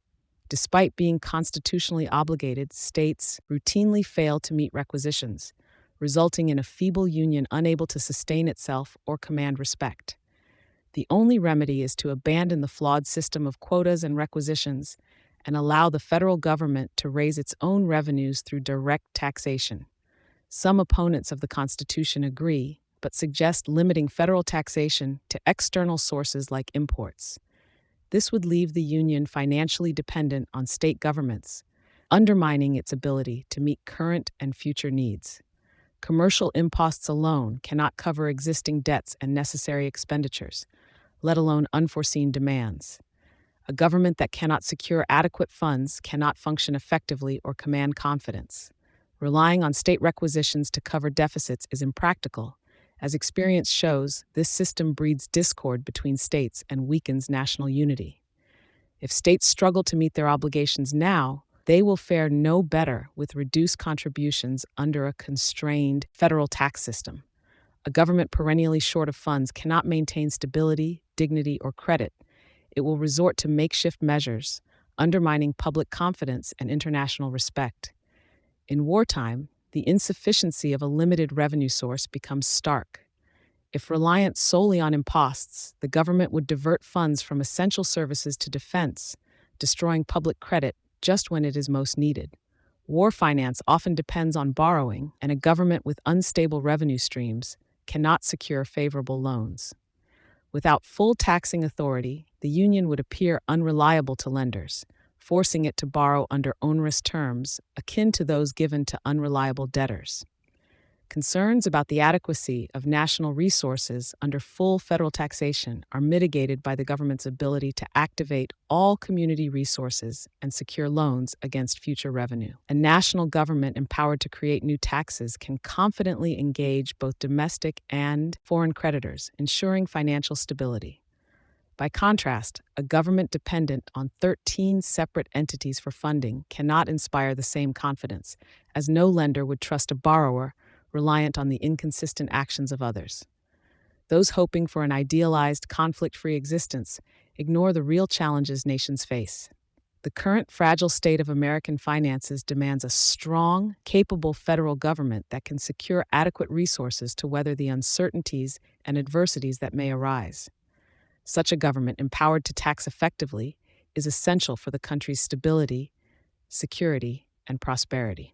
Despite being constitutionally obligated, states routinely fail to meet requisitions, resulting in a feeble union unable to sustain itself or command respect. The only remedy is to abandon the flawed system of quotas and requisitions and allow the federal government to raise its own revenues through direct taxation. Some opponents of the Constitution agree, but suggest limiting federal taxation to external sources like imports. This would leave the Union financially dependent on state governments, undermining its ability to meet current and future needs. Commercial imposts alone cannot cover existing debts and necessary expenditures, let alone unforeseen demands. A government that cannot secure adequate funds cannot function effectively or command confidence. Relying on state requisitions to cover deficits is impractical. As experience shows, this system breeds discord between states and weakens national unity. If states struggle to meet their obligations now, they will fare no better with reduced contributions under a constrained federal tax system. A government perennially short of funds cannot maintain stability, dignity, or credit. It will resort to makeshift measures, undermining public confidence and international respect. In wartime, the insufficiency of a limited revenue source becomes stark. If reliant solely on imposts, the government would divert funds from essential services to defense, destroying public credit just when it is most needed. War finance often depends on borrowing, and a government with unstable revenue streams cannot secure favorable loans. Without full taxing authority, the union would appear unreliable to lenders, forcing it to borrow under onerous terms akin to those given to unreliable debtors. Concerns about the adequacy of national resources under full federal taxation are mitigated by the government's ability to activate all community resources and secure loans against future revenue. A national government empowered to create new taxes can confidently engage both domestic and foreign creditors, ensuring financial stability. By contrast, a government dependent on 13 separate entities for funding cannot inspire the same confidence, as no lender would trust a borrower reliant on the inconsistent actions of others. Those hoping for an idealized, conflict-free existence ignore the real challenges nations face. The current fragile state of American finances demands a strong, capable federal government that can secure adequate resources to weather the uncertainties and adversities that may arise. Such a government, empowered to tax effectively, is essential for the country's stability, security, and prosperity.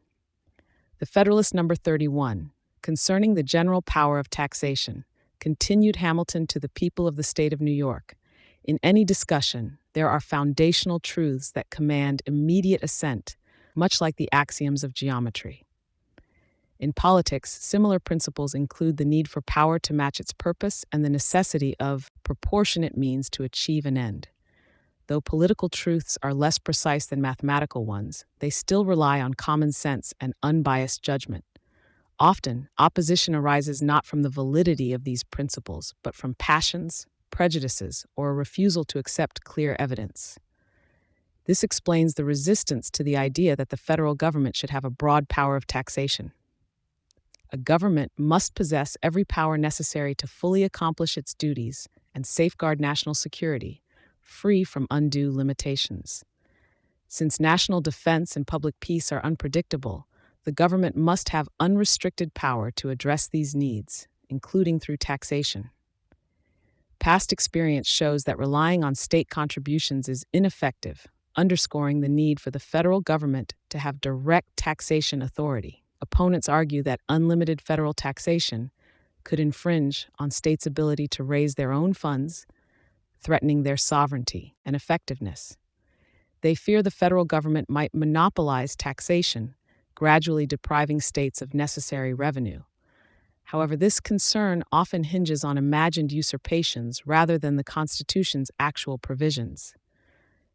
The Federalist number 31, concerning the general power of taxation, continued Hamilton to the people of the state of New York. In any discussion, there are foundational truths that command immediate assent, much like the axioms of geometry. In politics, similar principles include the need for power to match its purpose and the necessity of proportionate means to achieve an end. Though political truths are less precise than mathematical ones, they still rely on common sense and unbiased judgment. Often, opposition arises not from the validity of these principles, but from passions, prejudices, or a refusal to accept clear evidence. This explains the resistance to the idea that the federal government should have a broad power of taxation. A government must possess every power necessary to fully accomplish its duties and safeguard national security, free from undue limitations. Since national defense and public peace are unpredictable, the government must have unrestricted power to address these needs, including through taxation. Past experience shows that relying on state contributions is ineffective, underscoring the need for the federal government to have direct taxation authority. Opponents argue that unlimited federal taxation could infringe on states' ability to raise their own funds, threatening their sovereignty and effectiveness. They fear the federal government might monopolize taxation, gradually depriving states of necessary revenue. However, this concern often hinges on imagined usurpations rather than the Constitution's actual provisions.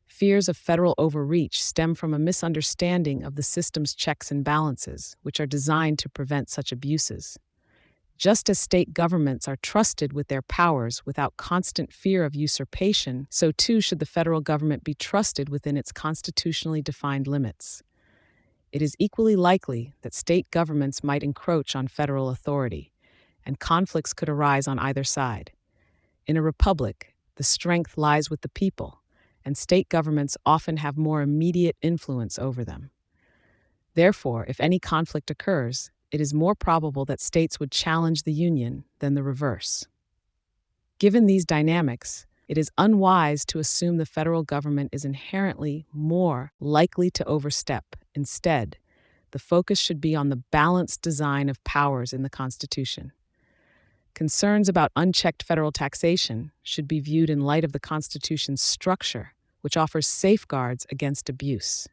Fears of federal overreach stem from a misunderstanding of the system's checks and balances, which are designed to prevent such abuses. Just as state governments are trusted with their powers without constant fear of usurpation, so too should the federal government be trusted within its constitutionally defined limits. It is equally likely that state governments might encroach on federal authority, and conflicts could arise on either side. In a republic, the strength lies with the people, and state governments often have more immediate influence over them. Therefore, if any conflict occurs, it is more probable that states would challenge the Union than the reverse. Given these dynamics, it is unwise to assume the federal government is inherently more likely to overstep. Instead, the focus should be on the balanced design of powers in the Constitution. Concerns about unchecked federal taxation should be viewed in light of the Constitution's structure, which offers safeguards against abuse.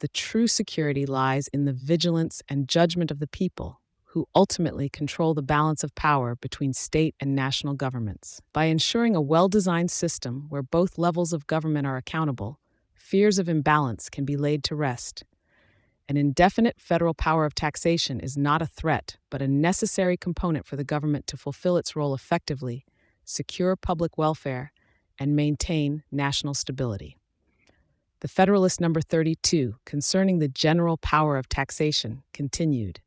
The true security lies in the vigilance and judgment of the people, who ultimately control the balance of power between state and national governments. By ensuring a well-designed system where both levels of government are accountable, fears of imbalance can be laid to rest. An indefinite federal power of taxation is not a threat, but a necessary component for the government to fulfill its role effectively, secure public welfare, and maintain national stability. The Federalist number 32, concerning the general power of taxation, continued.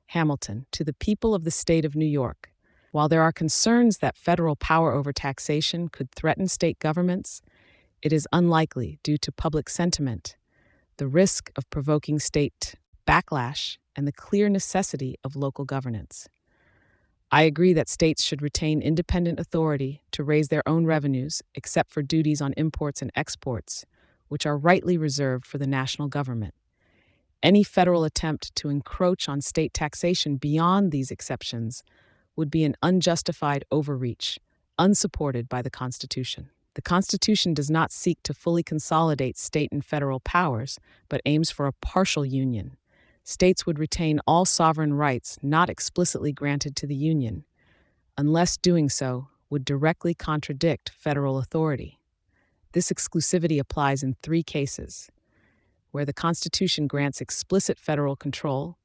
Hamilton, to the people of the state of New York. While there are concerns that federal power over taxation could threaten state governments, it is unlikely due to public sentiment, the risk of provoking state backlash, and the clear necessity of local governance. I agree that states should retain independent authority to raise their own revenues, except for duties on imports and exports, which are rightly reserved for the national government. Any federal attempt to encroach on state taxation beyond these exceptions would be an unjustified overreach, unsupported by the Constitution. The Constitution does not seek to fully consolidate state and federal powers, but aims for a partial union. States would retain all sovereign rights not explicitly granted to the Union, unless doing so would directly contradict federal authority. This exclusivity applies in 3 cases: where the Constitution grants explicit federal control,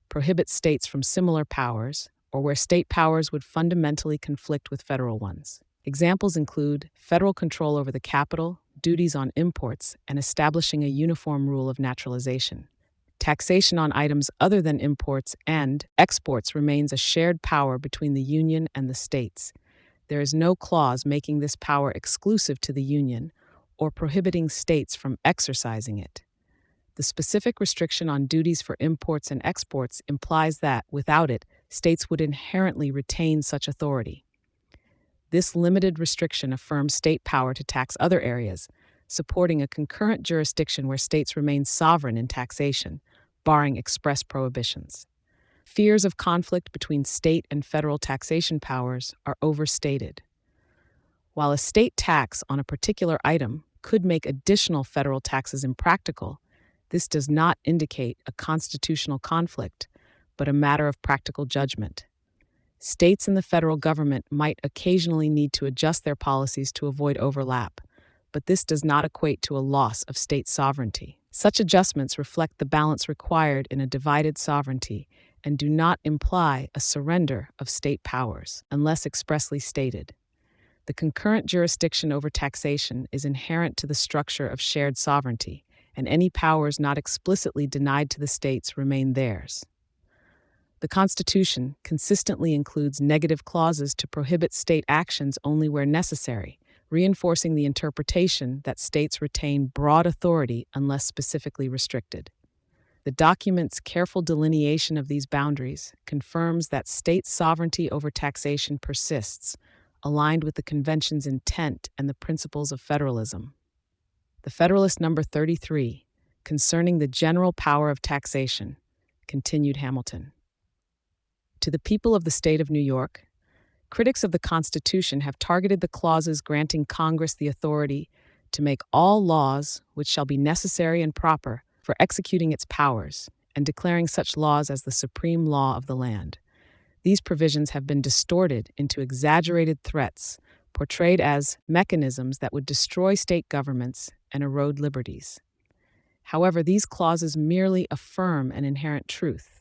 prohibits states from similar powers, or where state powers would fundamentally conflict with federal ones. Examples include federal control over the capital, duties on imports, and establishing a uniform rule of naturalization. Taxation on items other than imports and exports remains a shared power between the Union and the states. There is no clause making this power exclusive to the Union or prohibiting states from exercising it. The specific restriction on duties for imports and exports implies that, without it, states would inherently retain such authority. This limited restriction affirms state power to tax other areas, supporting a concurrent jurisdiction where states remain sovereign in taxation, barring express prohibitions. Fears of conflict between state and federal taxation powers are overstated. While a state tax on a particular item could make additional federal taxes impractical, this does not indicate a constitutional conflict, but a matter of practical judgment. States and the federal government might occasionally need to adjust their policies to avoid overlap, but this does not equate to a loss of state sovereignty. Such adjustments reflect the balance required in a divided sovereignty and do not imply a surrender of state powers, unless expressly stated. The concurrent jurisdiction over taxation is inherent to the structure of shared sovereignty, and any powers not explicitly denied to the states remain theirs. The Constitution consistently includes negative clauses to prohibit state actions only where necessary, reinforcing the interpretation that states retain broad authority unless specifically restricted. The document's careful delineation of these boundaries confirms that state sovereignty over taxation persists, aligned with the Convention's intent and the principles of federalism. The Federalist number 33, concerning the general power of taxation, continued Hamilton. To the people of the state of New York, critics of the Constitution have targeted the clauses granting Congress the authority to make all laws which shall be necessary and proper for executing its powers, and declaring such laws as the supreme law of the land. These provisions have been distorted into exaggerated threats, portrayed as mechanisms that would destroy state governments and erode liberties. However, these clauses merely affirm an inherent truth.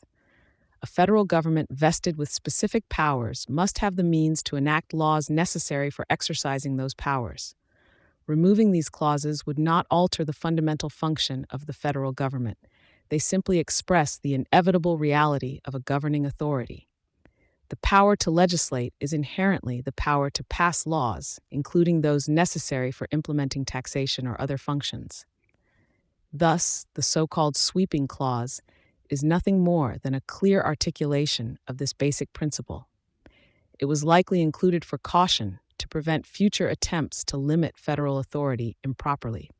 A federal government vested with specific powers must have the means to enact laws necessary for exercising those powers. Removing these clauses would not alter the fundamental function of the federal government. They simply express the inevitable reality of a governing authority. The power to legislate is inherently the power to pass laws, including those necessary for implementing taxation or other functions. Thus, the so-called sweeping clause is nothing more than a clear articulation of this basic principle. It was likely included for caution to prevent future attempts to limit federal authority improperly.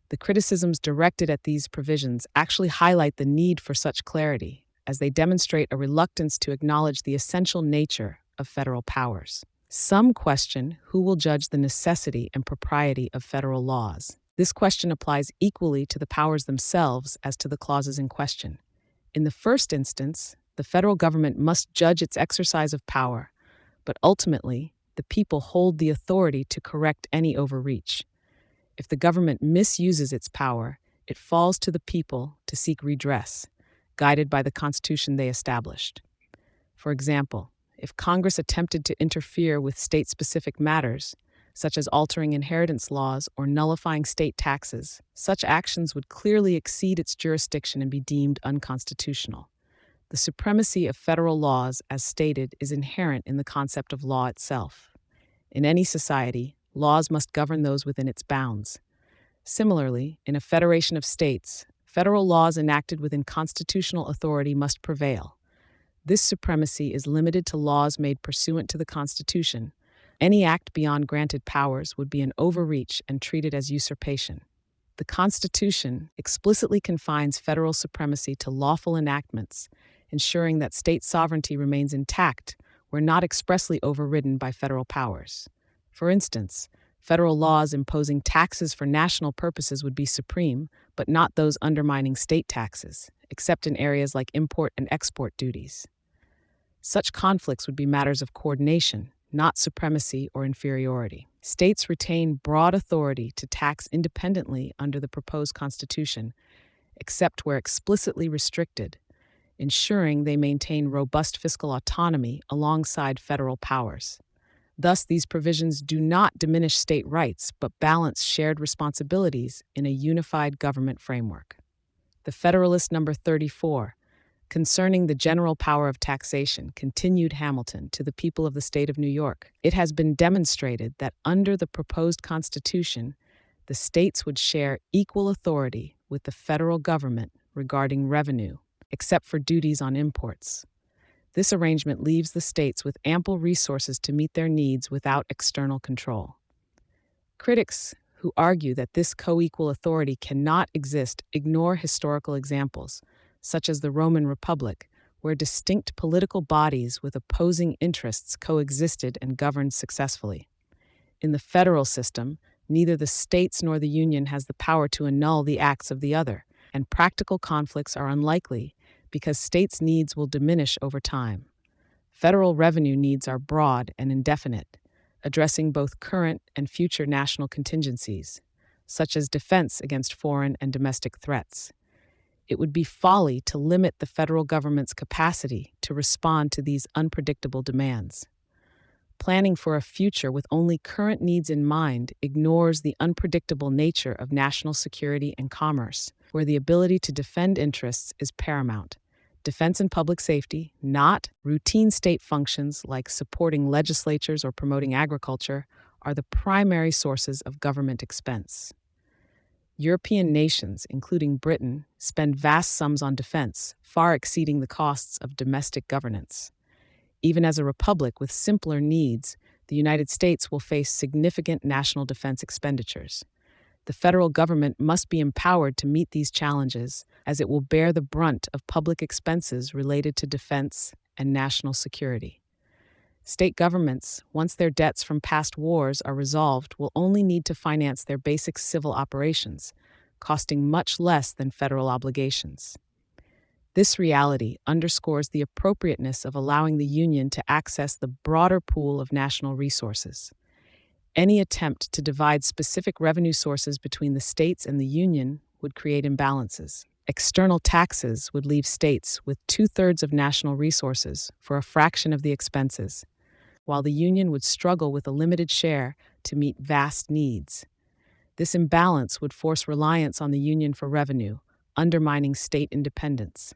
The criticisms directed at these provisions actually highlight the need for such clarity, as they demonstrate a reluctance to acknowledge the essential nature of federal powers. Some question who will judge the necessity and propriety of federal laws. This question applies equally to the powers themselves as to the clauses in question. In the first instance, the federal government must judge its exercise of power, but ultimately, the people hold the authority to correct any overreach. If the government misuses its power, it falls to the people to seek redress, guided by the Constitution they established. For example, if Congress attempted to interfere with state-specific matters, such as altering inheritance laws or nullifying state taxes, such actions would clearly exceed its jurisdiction and be deemed unconstitutional. The supremacy of federal laws, as stated, is inherent in the concept of law itself. In any society, laws must govern those within its bounds. Similarly, in a federation of states, federal laws enacted within constitutional authority must prevail. This supremacy is limited to laws made pursuant to the Constitution. Any act beyond granted powers would be an overreach and treated as usurpation. The Constitution explicitly confines federal supremacy to lawful enactments, ensuring that state sovereignty remains intact where not expressly overridden by federal powers. For instance, federal laws imposing taxes for national purposes would be supreme, but not those undermining state taxes, except in areas like import and export duties. Such conflicts would be matters of coordination, not supremacy or inferiority. States retain broad authority to tax independently under the proposed Constitution, except where explicitly restricted, ensuring they maintain robust fiscal autonomy alongside federal powers. Thus, these provisions do not diminish state rights, but balance shared responsibilities in a unified government framework. The Federalist number 34, concerning the general power of taxation, continued Hamilton to the people of the state of New York. It has been demonstrated that under the proposed Constitution, the states would share equal authority with the federal government regarding revenue, except for duties on imports. This arrangement leaves the states with ample resources to meet their needs without external control. Critics who argue that this co-equal authority cannot exist ignore historical examples, such as the Roman Republic, where distinct political bodies with opposing interests coexisted and governed successfully. In the federal system, neither the states nor the Union has the power to annul the acts of the other, and practical conflicts are unlikely because states' needs will diminish over time. Federal revenue needs are broad and indefinite, addressing both current and future national contingencies, such as defense against foreign and domestic threats. It would be folly to limit the federal government's capacity to respond to these unpredictable demands. Planning for a future with only current needs in mind ignores the unpredictable nature of national security and commerce, where the ability to defend interests is paramount. Defense and public safety, not routine state functions like supporting legislatures or promoting agriculture, are the primary sources of government expense. European nations, including Britain, spend vast sums on defense, far exceeding the costs of domestic governance. Even as a republic with simpler needs, the United States will face significant national defense expenditures. The federal government must be empowered to meet these challenges, as it will bear the brunt of public expenses related to defense and national security. State governments, once their debts from past wars are resolved, will only need to finance their basic civil operations, costing much less than federal obligations. This reality underscores the appropriateness of allowing the Union to access the broader pool of national resources. Any attempt to divide specific revenue sources between the states and the Union would create imbalances. External taxes would leave states with 2/3 of national resources for a fraction of the expenses, while the Union would struggle with a limited share to meet vast needs. This imbalance would force reliance on the Union for revenue, undermining state independence.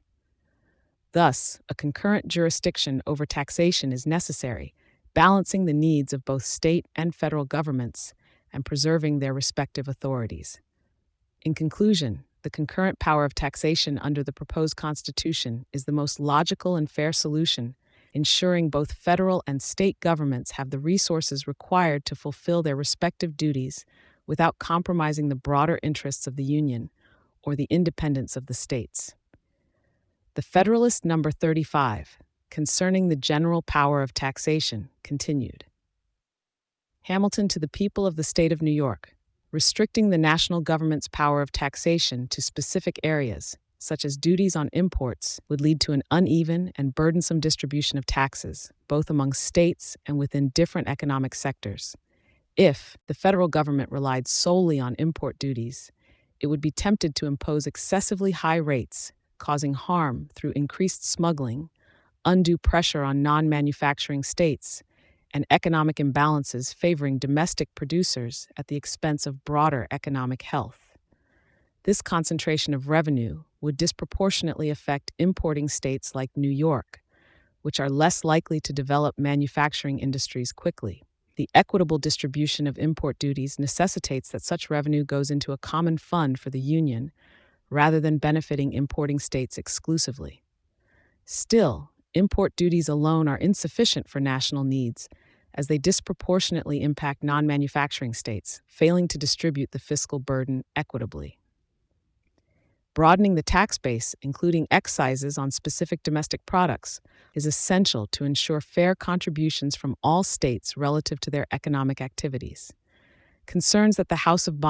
Thus, a concurrent jurisdiction over taxation is necessary, balancing the needs of both state and federal governments and preserving their respective authorities. In conclusion, the concurrent power of taxation under the proposed Constitution is the most logical and fair solution, ensuring both federal and state governments have the resources required to fulfill their respective duties without compromising the broader interests of the Union or the independence of the states. The Federalist number 35, concerning the general power of taxation, continued. Hamilton to the people of the state of New York, restricting the national government's power of taxation to specific areas, such as duties on imports, would lead to an uneven and burdensome distribution of taxes, both among states and within different economic sectors. If the federal government relied solely on import duties, it would be tempted to impose excessively high rates, causing harm through increased smuggling, undue pressure on non-manufacturing states, and economic imbalances favoring domestic producers at the expense of broader economic health. This concentration of revenue would disproportionately affect importing states like New York, which are less likely to develop manufacturing industries quickly. The equitable distribution of import duties necessitates that such revenue goes into a common fund for the Union, rather than benefiting importing states exclusively. Still, import duties alone are insufficient for national needs, as they disproportionately impact non-manufacturing states, failing to distribute the fiscal burden equitably. Broadening the tax base, including excises on specific domestic products, is essential to ensure fair contributions from all states relative to their economic activities. Concerns that the House of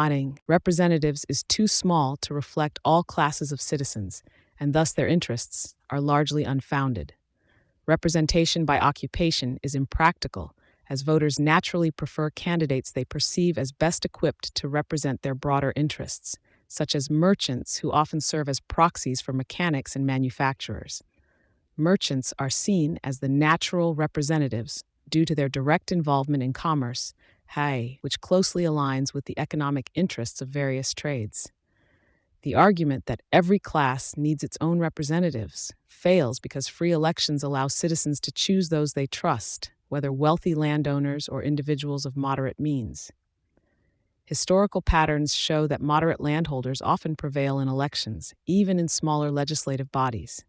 Representatives is too small to reflect all classes of citizens, and thus their interests, are largely unfounded. Representation by occupation is impractical, as voters naturally prefer candidates they perceive as best equipped to represent their broader interests, such as merchants who often serve as proxies for mechanics and manufacturers. Merchants are seen as the natural representatives due to their direct involvement in commerce, which closely aligns with the economic interests of various trades. The argument that every class needs its own representatives fails because free elections allow citizens to choose those they trust, whether wealthy landowners or individuals of moderate means. Historical patterns show that moderate landholders often prevail in elections, even in smaller legislative bodies.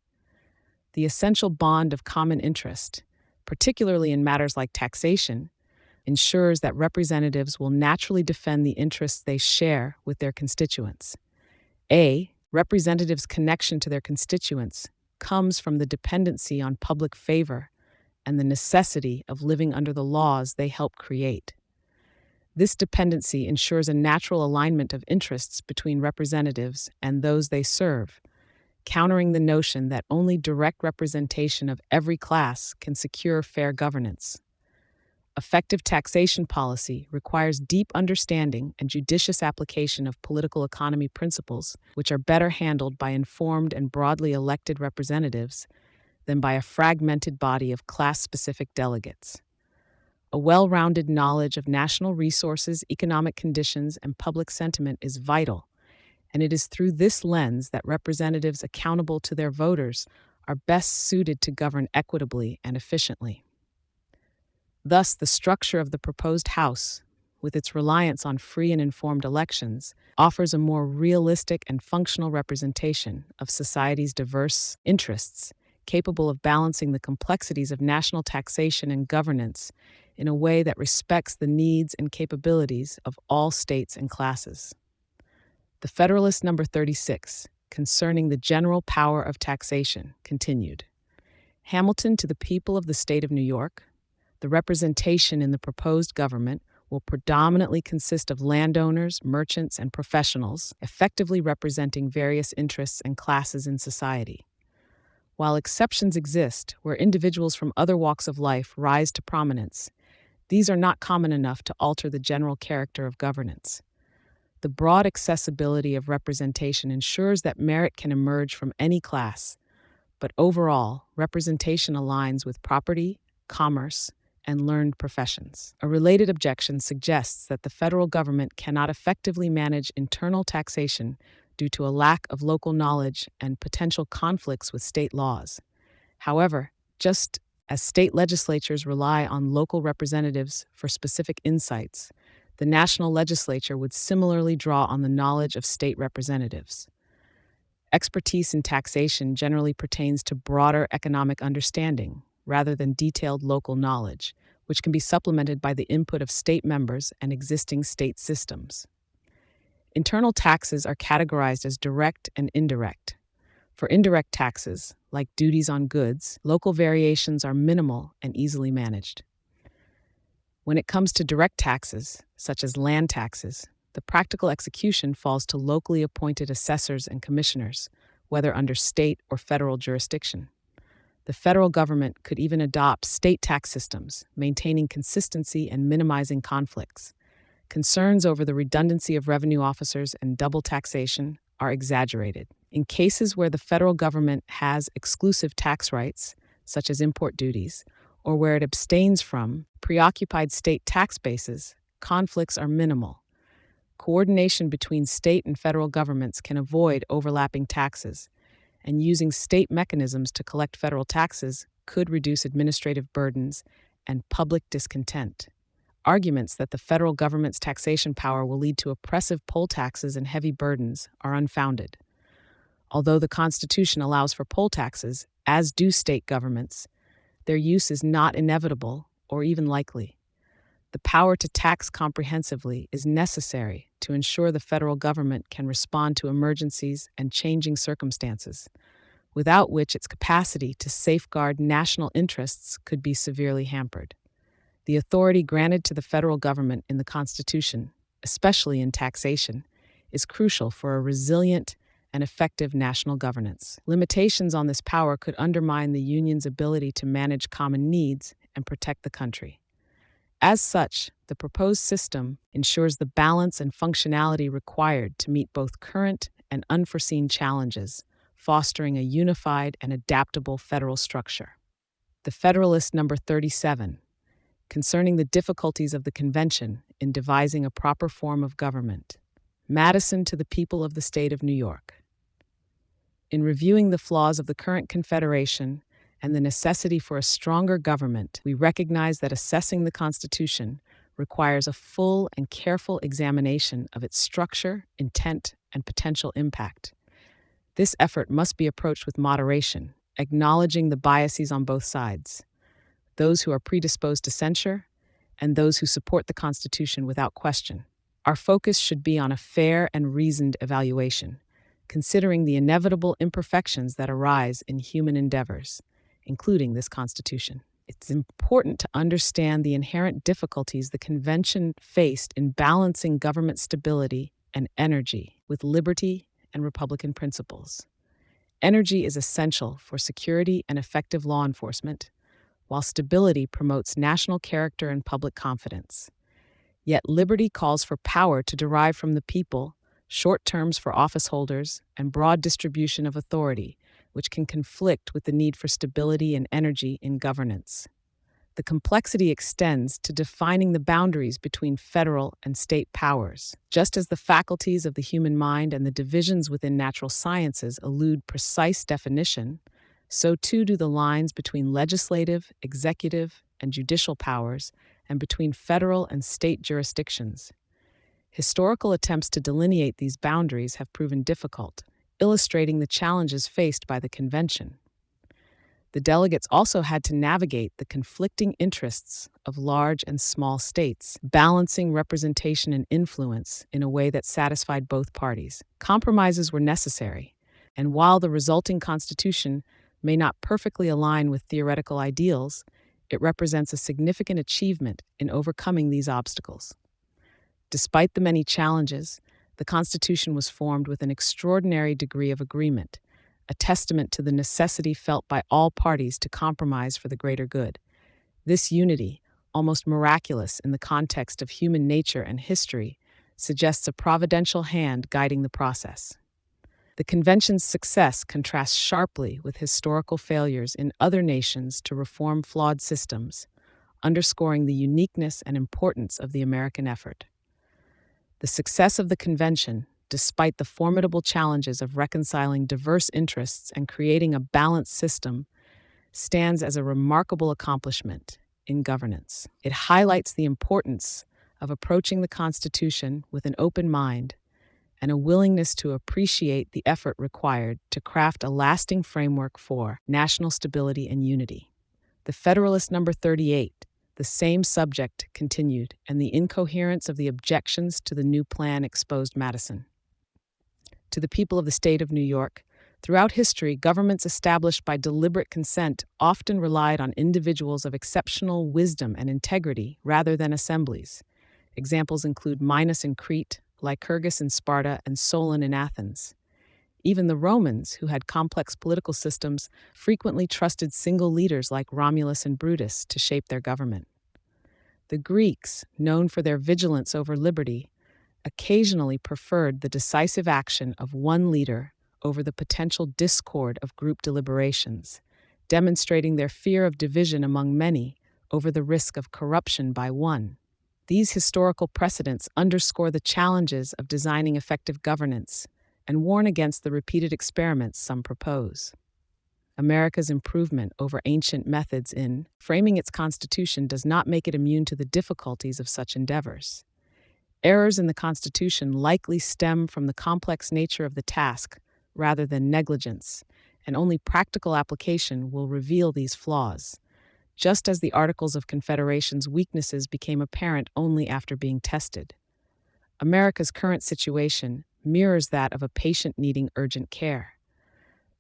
The essential bond of common interest, particularly in matters like taxation, ensures that representatives will naturally defend the interests they share with their constituents. Representatives' connection to their constituents comes from the dependency on public favor and the necessity of living under the laws they help create. This dependency ensures a natural alignment of interests between representatives and those they serve, countering the notion that only direct representation of every class can secure fair governance. Effective taxation policy requires deep understanding and judicious application of political economy principles, which are better handled by informed and broadly elected representatives than by a fragmented body of class-specific delegates. A well-rounded knowledge of national resources, economic conditions, and public sentiment is vital, and it is through this lens that representatives accountable to their voters are best suited to govern equitably and efficiently. Thus, the structure of the proposed House, with its reliance on free and informed elections, offers a more realistic and functional representation of society's diverse interests, capable of balancing the complexities of national taxation and governance in a way that respects the needs and capabilities of all states and classes. The Federalist number 36, concerning the general power of taxation, continued. Hamilton to the people of the state of New York, the representation in the proposed government will predominantly consist of landowners, merchants, and professionals, effectively representing various interests and classes in society. While exceptions exist where individuals from other walks of life rise to prominence, these are not common enough to alter the general character of governance. The broad accessibility of representation ensures that merit can emerge from any class, but overall, representation aligns with property, commerce, and learned professions. A related objection suggests that the federal government cannot effectively manage internal taxation due to a lack of local knowledge and potential conflicts with state laws. However, just as state legislatures rely on local representatives for specific insights, the national legislature would similarly draw on the knowledge of state representatives. Expertise in taxation generally pertains to broader economic understanding, rather than detailed local knowledge, which can be supplemented by the input of state members and existing state systems. Internal taxes are categorized as direct and indirect. For indirect taxes, like duties on goods, local variations are minimal and easily managed. When it comes to direct taxes, such as land taxes, the practical execution falls to locally appointed assessors and commissioners, whether under state or federal jurisdiction. The federal government could even adopt state tax systems, maintaining consistency and minimizing conflicts. Concerns over the redundancy of revenue officers and double taxation are exaggerated. In cases where the federal government has exclusive tax rights, such as import duties, or where it abstains from preoccupied state tax bases, conflicts are minimal. Coordination between state and federal governments can avoid overlapping taxes, and using state mechanisms to collect federal taxes could reduce administrative burdens and public discontent. Arguments that the federal government's taxation power will lead to oppressive poll taxes and heavy burdens are unfounded. Although the Constitution allows for poll taxes, as do state governments, their use is not inevitable or even likely. The power to tax comprehensively is necessary to ensure the federal government can respond to emergencies and changing circumstances, without which its capacity to safeguard national interests could be severely hampered. The authority granted to the federal government in the Constitution, especially in taxation, is crucial for a resilient and effective national governance. Limitations on this power could undermine the Union's ability to manage common needs and protect the country. As such, the proposed system ensures the balance and functionality required to meet both current and unforeseen challenges, fostering a unified and adaptable federal structure. The Federalist number 37, concerning the difficulties of the convention in devising a proper form of government. Madison to the people of the state of New York. In reviewing the flaws of the current Confederation and the necessity for a stronger government, we recognize that assessing the Constitution requires a full and careful examination of its structure, intent, and potential impact. This effort must be approached with moderation, acknowledging the biases on both sides, those who are predisposed to censure and those who support the Constitution without question. Our focus should be on a fair and reasoned evaluation, considering the inevitable imperfections that arise in human endeavors, including this Constitution. It's important to understand the inherent difficulties the Convention faced in balancing government stability and energy with liberty and Republican principles. Energy is essential for security and effective law enforcement, while stability promotes national character and public confidence. Yet liberty calls for power to derive from the people, short terms for office holders, and broad distribution of authority, which can conflict with the need for stability and energy in governance. The complexity extends to defining the boundaries between federal and state powers. Just as the faculties of the human mind and the divisions within natural sciences elude precise definition, so too do the lines between legislative, executive, and judicial powers, and between federal and state jurisdictions. Historical attempts to delineate these boundaries have proven difficult, illustrating the challenges faced by the Convention. The delegates also had to navigate the conflicting interests of large and small states, balancing representation and influence in a way that satisfied both parties. Compromises were necessary, and while the resulting Constitution may not perfectly align with theoretical ideals, it represents a significant achievement in overcoming these obstacles. Despite the many challenges, the Constitution was formed with an extraordinary degree of agreement, a testament to the necessity felt by all parties to compromise for the greater good. This unity, almost miraculous in the context of human nature and history, suggests a providential hand guiding the process. The Convention's success contrasts sharply with historical failures in other nations to reform flawed systems, underscoring the uniqueness and importance of the American effort. The success of the Convention, despite the formidable challenges of reconciling diverse interests and creating a balanced system, stands as a remarkable accomplishment in governance. It highlights the importance of approaching the Constitution with an open mind and a willingness to appreciate the effort required to craft a lasting framework for national stability and unity. The Federalist number 38, the same subject continued, and the incoherence of the objections to the new plan exposed Madison. To the people of the state of New York, throughout history, governments established by deliberate consent often relied on individuals of exceptional wisdom and integrity rather than assemblies. Examples include Minos in Crete, Lycurgus in Sparta, and Solon in Athens. Even the Romans, who had complex political systems, frequently trusted single leaders like Romulus and Brutus to shape their government. The Greeks, known for their vigilance over liberty, occasionally preferred the decisive action of one leader over the potential discord of group deliberations, demonstrating their fear of division among many over the risk of corruption by one. These historical precedents underscore the challenges of designing effective governance and warn against the repeated experiments some propose. America's improvement over ancient methods in framing its Constitution does not make it immune to the difficulties of such endeavors. Errors in the Constitution likely stem from the complex nature of the task rather than negligence, and only practical application will reveal these flaws. just as the Articles of Confederation's weaknesses became apparent only after being tested. America's current situation mirrors that of a patient needing urgent care.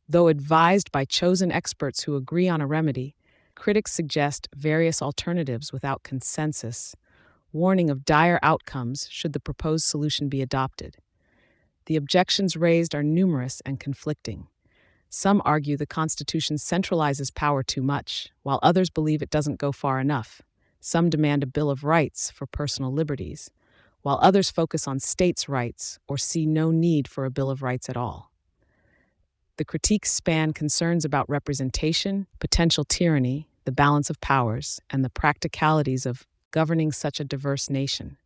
Though advised by chosen experts who agree on a remedy, critics suggest various alternatives without consensus, warning of dire outcomes should the proposed solution be adopted. The objections raised are numerous and conflicting. Some argue the Constitution centralizes power too much, while others believe it doesn't go far enough. Some demand a Bill of Rights for personal liberties, while others focus on states' rights or see no need for a Bill of Rights at all. The critiques span concerns about representation, potential tyranny, the balance of powers, and the practicalities of governing such a diverse nation.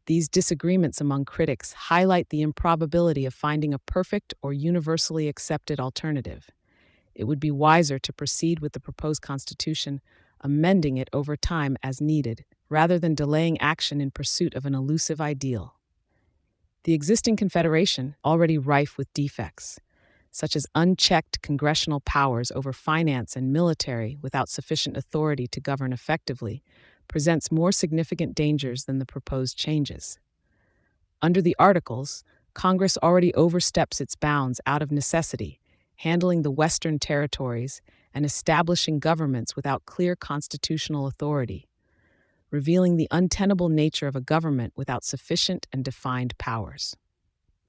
These disagreements among critics highlight the improbability of finding a perfect or universally accepted alternative. It would be wiser to proceed with the proposed Constitution, amending it over time as needed, rather than delaying action in pursuit of an elusive ideal. The existing Confederation, already rife with defects, such as unchecked congressional powers over finance and military without sufficient authority to govern effectively, presents more significant dangers than the proposed changes. Under the Articles, Congress already oversteps its bounds out of necessity, handling the Western territories and establishing governments without clear constitutional authority, revealing the untenable nature of a government without sufficient and defined powers.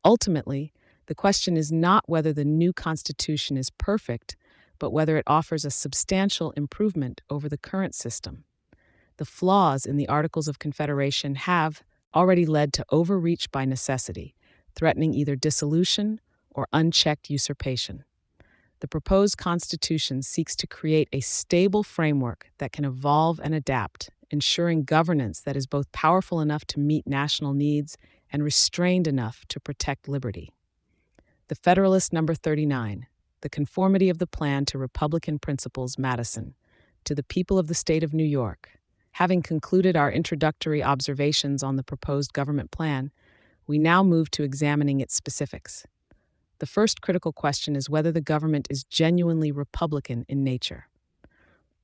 Ultimately, the question is not whether the new Constitution is perfect, but whether it offers a substantial improvement over the current system. The flaws in the Articles of Confederation have already led to overreach by necessity, threatening either dissolution or unchecked usurpation. The proposed Constitution seeks to create a stable framework that can evolve and adapt, ensuring governance that is both powerful enough to meet national needs and restrained enough to protect liberty. The Federalist number 39, the conformity of the plan to Republican principles, Madison, to the people of the state of New York. Having concluded our introductory observations on the proposed government plan, we now move to examining its specifics. The first critical question is whether the government is genuinely Republican in nature.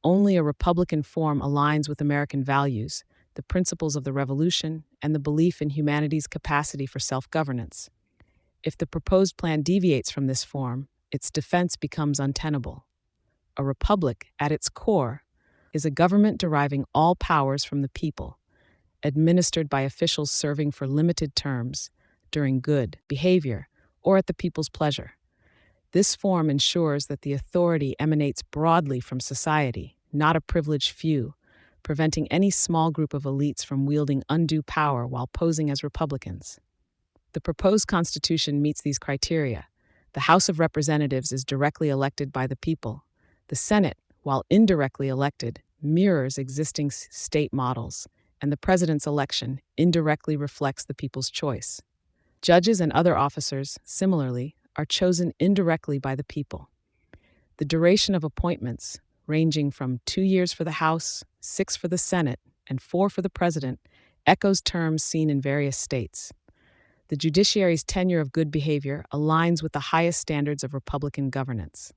Only a Republican form aligns with American values, the principles of the Revolution, and the belief in humanity's capacity for self-governance. If the proposed plan deviates from this form, its defense becomes untenable. A republic, at its core, is a government deriving all powers from the people, administered by officials serving for limited terms, during good behavior, or at the people's pleasure. This form ensures that the authority emanates broadly from society, not a privileged few, preventing any small group of elites from wielding undue power while posing as Republicans. The proposed Constitution meets these criteria. The House of Representatives is directly elected by the people. The Senate, while indirectly elected, mirrors existing state models, and the president's election indirectly reflects the people's choice. Judges and other officers, similarly, are chosen indirectly by the people. The duration of appointments, ranging from 2 years for the House, 6 for the Senate, and 4 for the president, echoes terms seen in various states. The judiciary's tenure of good behavior aligns with the highest standards of Republican governance.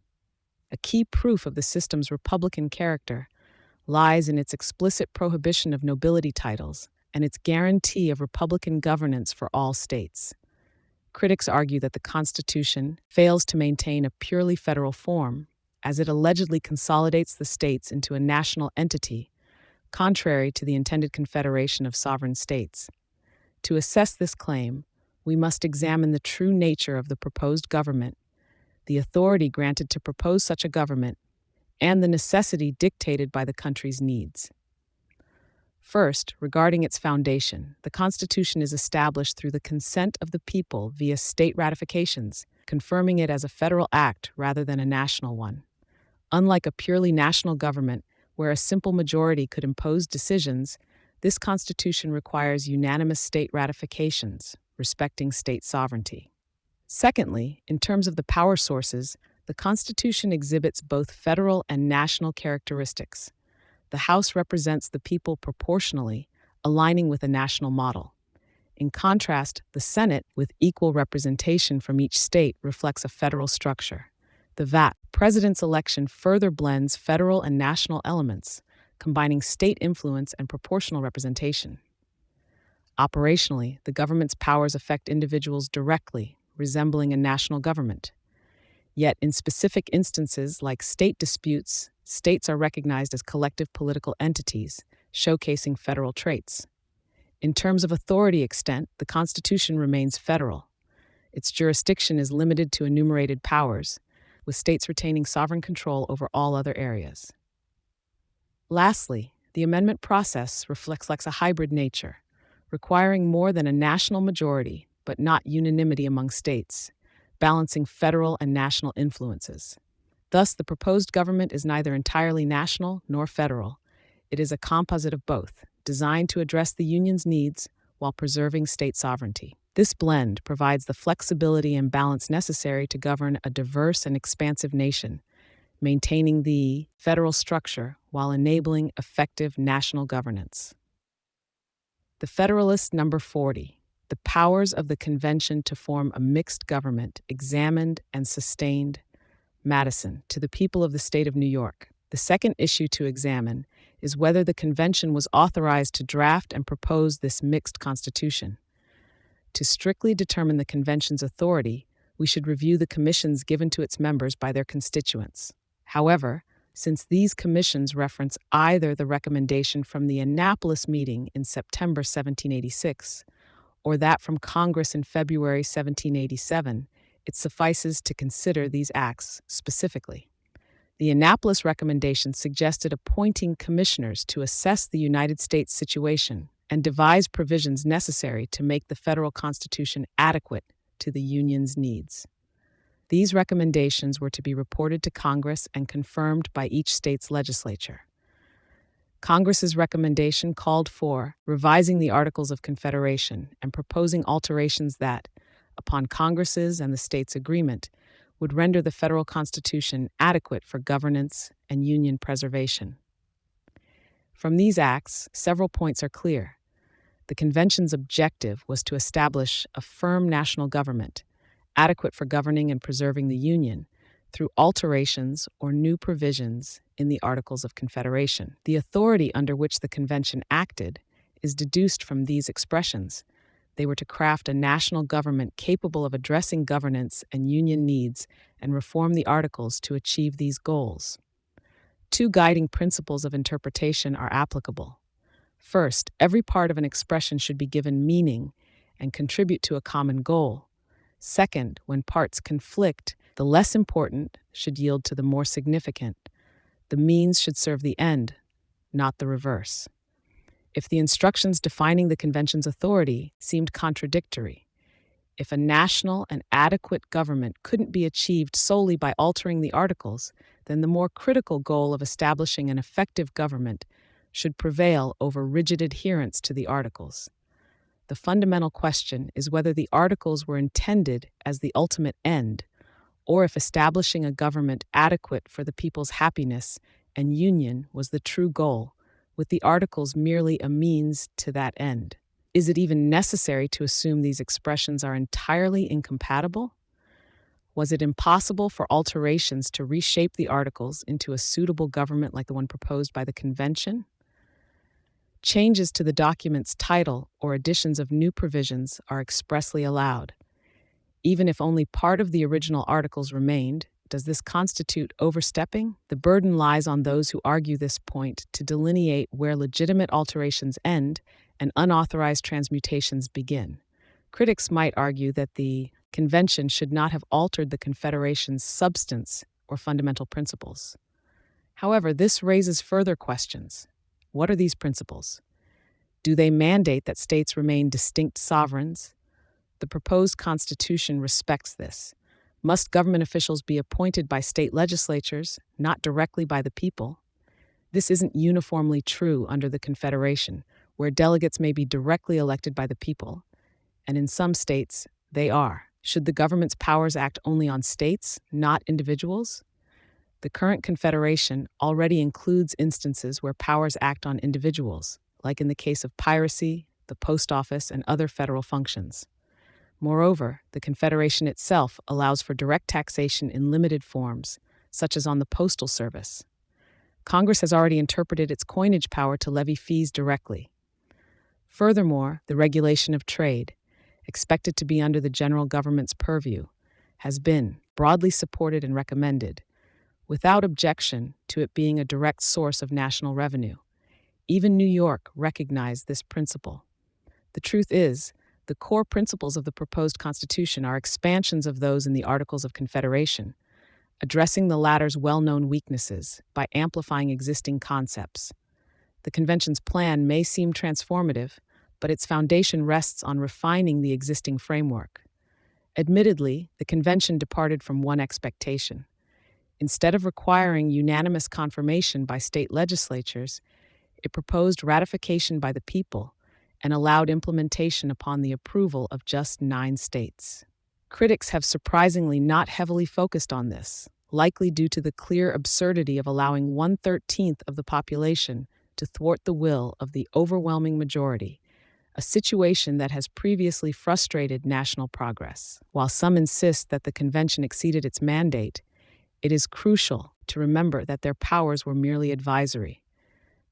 A key proof of the system's Republican character lies in its explicit prohibition of nobility titles and its guarantee of Republican governance for all states. Critics argue that the Constitution fails to maintain a purely federal form, as it allegedly consolidates the states into a national entity, contrary to the intended confederation of sovereign states. To assess this claim, we must examine the true nature of the proposed government, the authority granted to propose such a government, and the necessity dictated by the country's needs. First, regarding its foundation, the Constitution is established through the consent of the people via state ratifications, confirming it as a federal act rather than a national one. Unlike a purely national government, where a simple majority could impose decisions, this Constitution requires unanimous state ratifications, respecting state sovereignty. Secondly, in terms of the power sources, the Constitution exhibits both federal and national characteristics. The House represents the people proportionally, aligning with a national model. In contrast, the Senate, with equal representation from each state, reflects a federal structure. The VAT president's election further blends federal and national elements, combining state influence and proportional representation. Operationally, the government's powers affect individuals directly, resembling a national government. Yet, in specific instances like state disputes, states are recognized as collective political entities, showcasing federal traits. In terms of authority extent, the Constitution remains federal. Its jurisdiction is limited to enumerated powers, with states retaining sovereign control over all other areas. Lastly, the amendment process reflects a hybrid nature, requiring more than a national majority, but not unanimity among states, balancing federal and national influences. Thus, the proposed government is neither entirely national nor federal. It is a composite of both, designed to address the Union's needs while preserving state sovereignty. This blend provides the flexibility and balance necessary to govern a diverse and expansive nation, maintaining the federal structure while enabling effective national governance. The Federalist number 40, the powers of the convention to form a mixed government, examined and sustained. Madison, to the people of the state of New York. The second issue to examine is whether the convention was authorized to draft and propose this mixed constitution. To strictly determine the convention's authority, we should review the commissions given to its members by their constituents. However, since these commissions reference either the recommendation from the Annapolis meeting in September 1786 or that from Congress in February 1787, it suffices to consider these acts specifically. The Annapolis recommendation suggested appointing commissioners to assess the United States situation and devise provisions necessary to make the federal Constitution adequate to the Union's needs. These recommendations were to be reported to Congress and confirmed by each state's legislature. Congress's recommendation called for revising the Articles of Confederation and proposing alterations that, upon Congress's and the states' agreement, would render the federal Constitution adequate for governance and Union preservation. From these acts, several points are clear. The Convention's objective was to establish a firm national government, adequate for governing and preserving the Union, through alterations or new provisions in the Articles of Confederation. The authority under which the Convention acted is deduced from these expressions. They were to craft a national government capable of addressing governance and Union needs and reform the Articles to achieve these goals. Two guiding principles of interpretation are applicable. First, every part of an expression should be given meaning and contribute to a common goal. Second, when parts conflict, the less important should yield to the more significant. The means should serve the end, not the reverse. If the instructions defining the Convention's authority seemed contradictory, if a national and adequate government couldn't be achieved solely by altering the Articles, then the more critical goal of establishing an effective government should prevail over rigid adherence to the Articles. The fundamental question is whether the Articles were intended as the ultimate end, or if establishing a government adequate for the people's happiness and union was the true goal, with the Articles merely a means to that end. Is it even necessary to assume these expressions are entirely incompatible? Was it impossible for alterations to reshape the Articles into a suitable government like the one proposed by the Convention? Changes to the document's title or additions of new provisions are expressly allowed. Even if only part of the original Articles remained, does this constitute overstepping? The burden lies on those who argue this point to delineate where legitimate alterations end and unauthorized transmutations begin. Critics might argue that the Convention should not have altered the Confederation's substance or fundamental principles. However, this raises further questions. What are these principles? Do they mandate that states remain distinct sovereigns? The proposed Constitution respects this. Must government officials be appointed by state legislatures, not directly by the people? This isn't uniformly true under the Confederation, where delegates may be directly elected by the people, and in some states, they are. Should the government's powers act only on states, not individuals? The current Confederation already includes instances where powers act on individuals, like in the case of piracy, the post office, and other federal functions. Moreover, the Confederation itself allows for direct taxation in limited forms, such as on the Postal Service. Congress has already interpreted its coinage power to levy fees directly. Furthermore, the regulation of trade, expected to be under the general government's purview, has been broadly supported and recommended, without objection to it being a direct source of national revenue. Even New York recognized this principle. The truth is, the core principles of the proposed Constitution are expansions of those in the Articles of Confederation, addressing the latter's well-known weaknesses by amplifying existing concepts. The Convention's plan may seem transformative, but its foundation rests on refining the existing framework. Admittedly, the Convention departed from one expectation. Instead of requiring unanimous confirmation by state legislatures, it proposed ratification by the people and allowed implementation upon the approval of just 9 states. Critics have surprisingly not heavily focused on this, likely due to the clear absurdity of allowing 1/13 of the population to thwart the will of the overwhelming majority, a situation that has previously frustrated national progress. While some insist that the Convention exceeded its mandate, it is crucial to remember that their powers were merely advisory.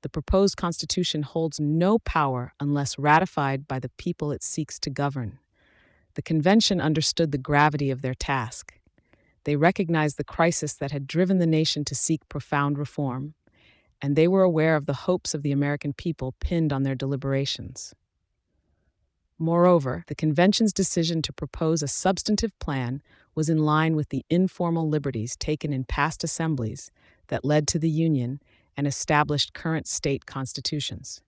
The proposed Constitution holds no power unless ratified by the people it seeks to govern. The Convention understood the gravity of their task. They recognized the crisis that had driven the nation to seek profound reform, and they were aware of the hopes of the American people pinned on their deliberations. Moreover, the Convention's decision to propose a substantive plan was in line with the informal liberties taken in past assemblies that led to the Union and established current state constitutions.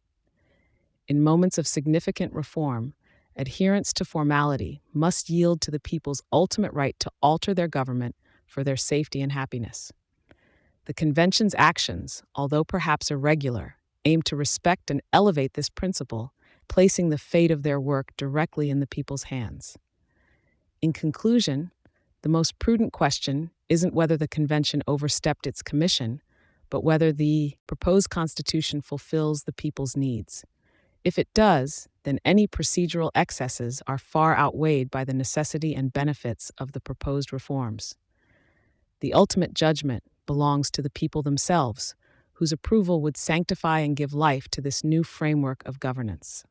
In moments of significant reform, adherence to formality must yield to the people's ultimate right to alter their government for their safety and happiness. The Convention's actions, although perhaps irregular, aim to respect and elevate this principle, placing the fate of their work directly in the people's hands. In conclusion, the most prudent question isn't whether the Convention overstepped its commission, but whether the proposed Constitution fulfills the people's needs. If it does, then any procedural excesses are far outweighed by the necessity and benefits of the proposed reforms. The ultimate judgment belongs to the people themselves, whose approval would sanctify and give life to this new framework of governance.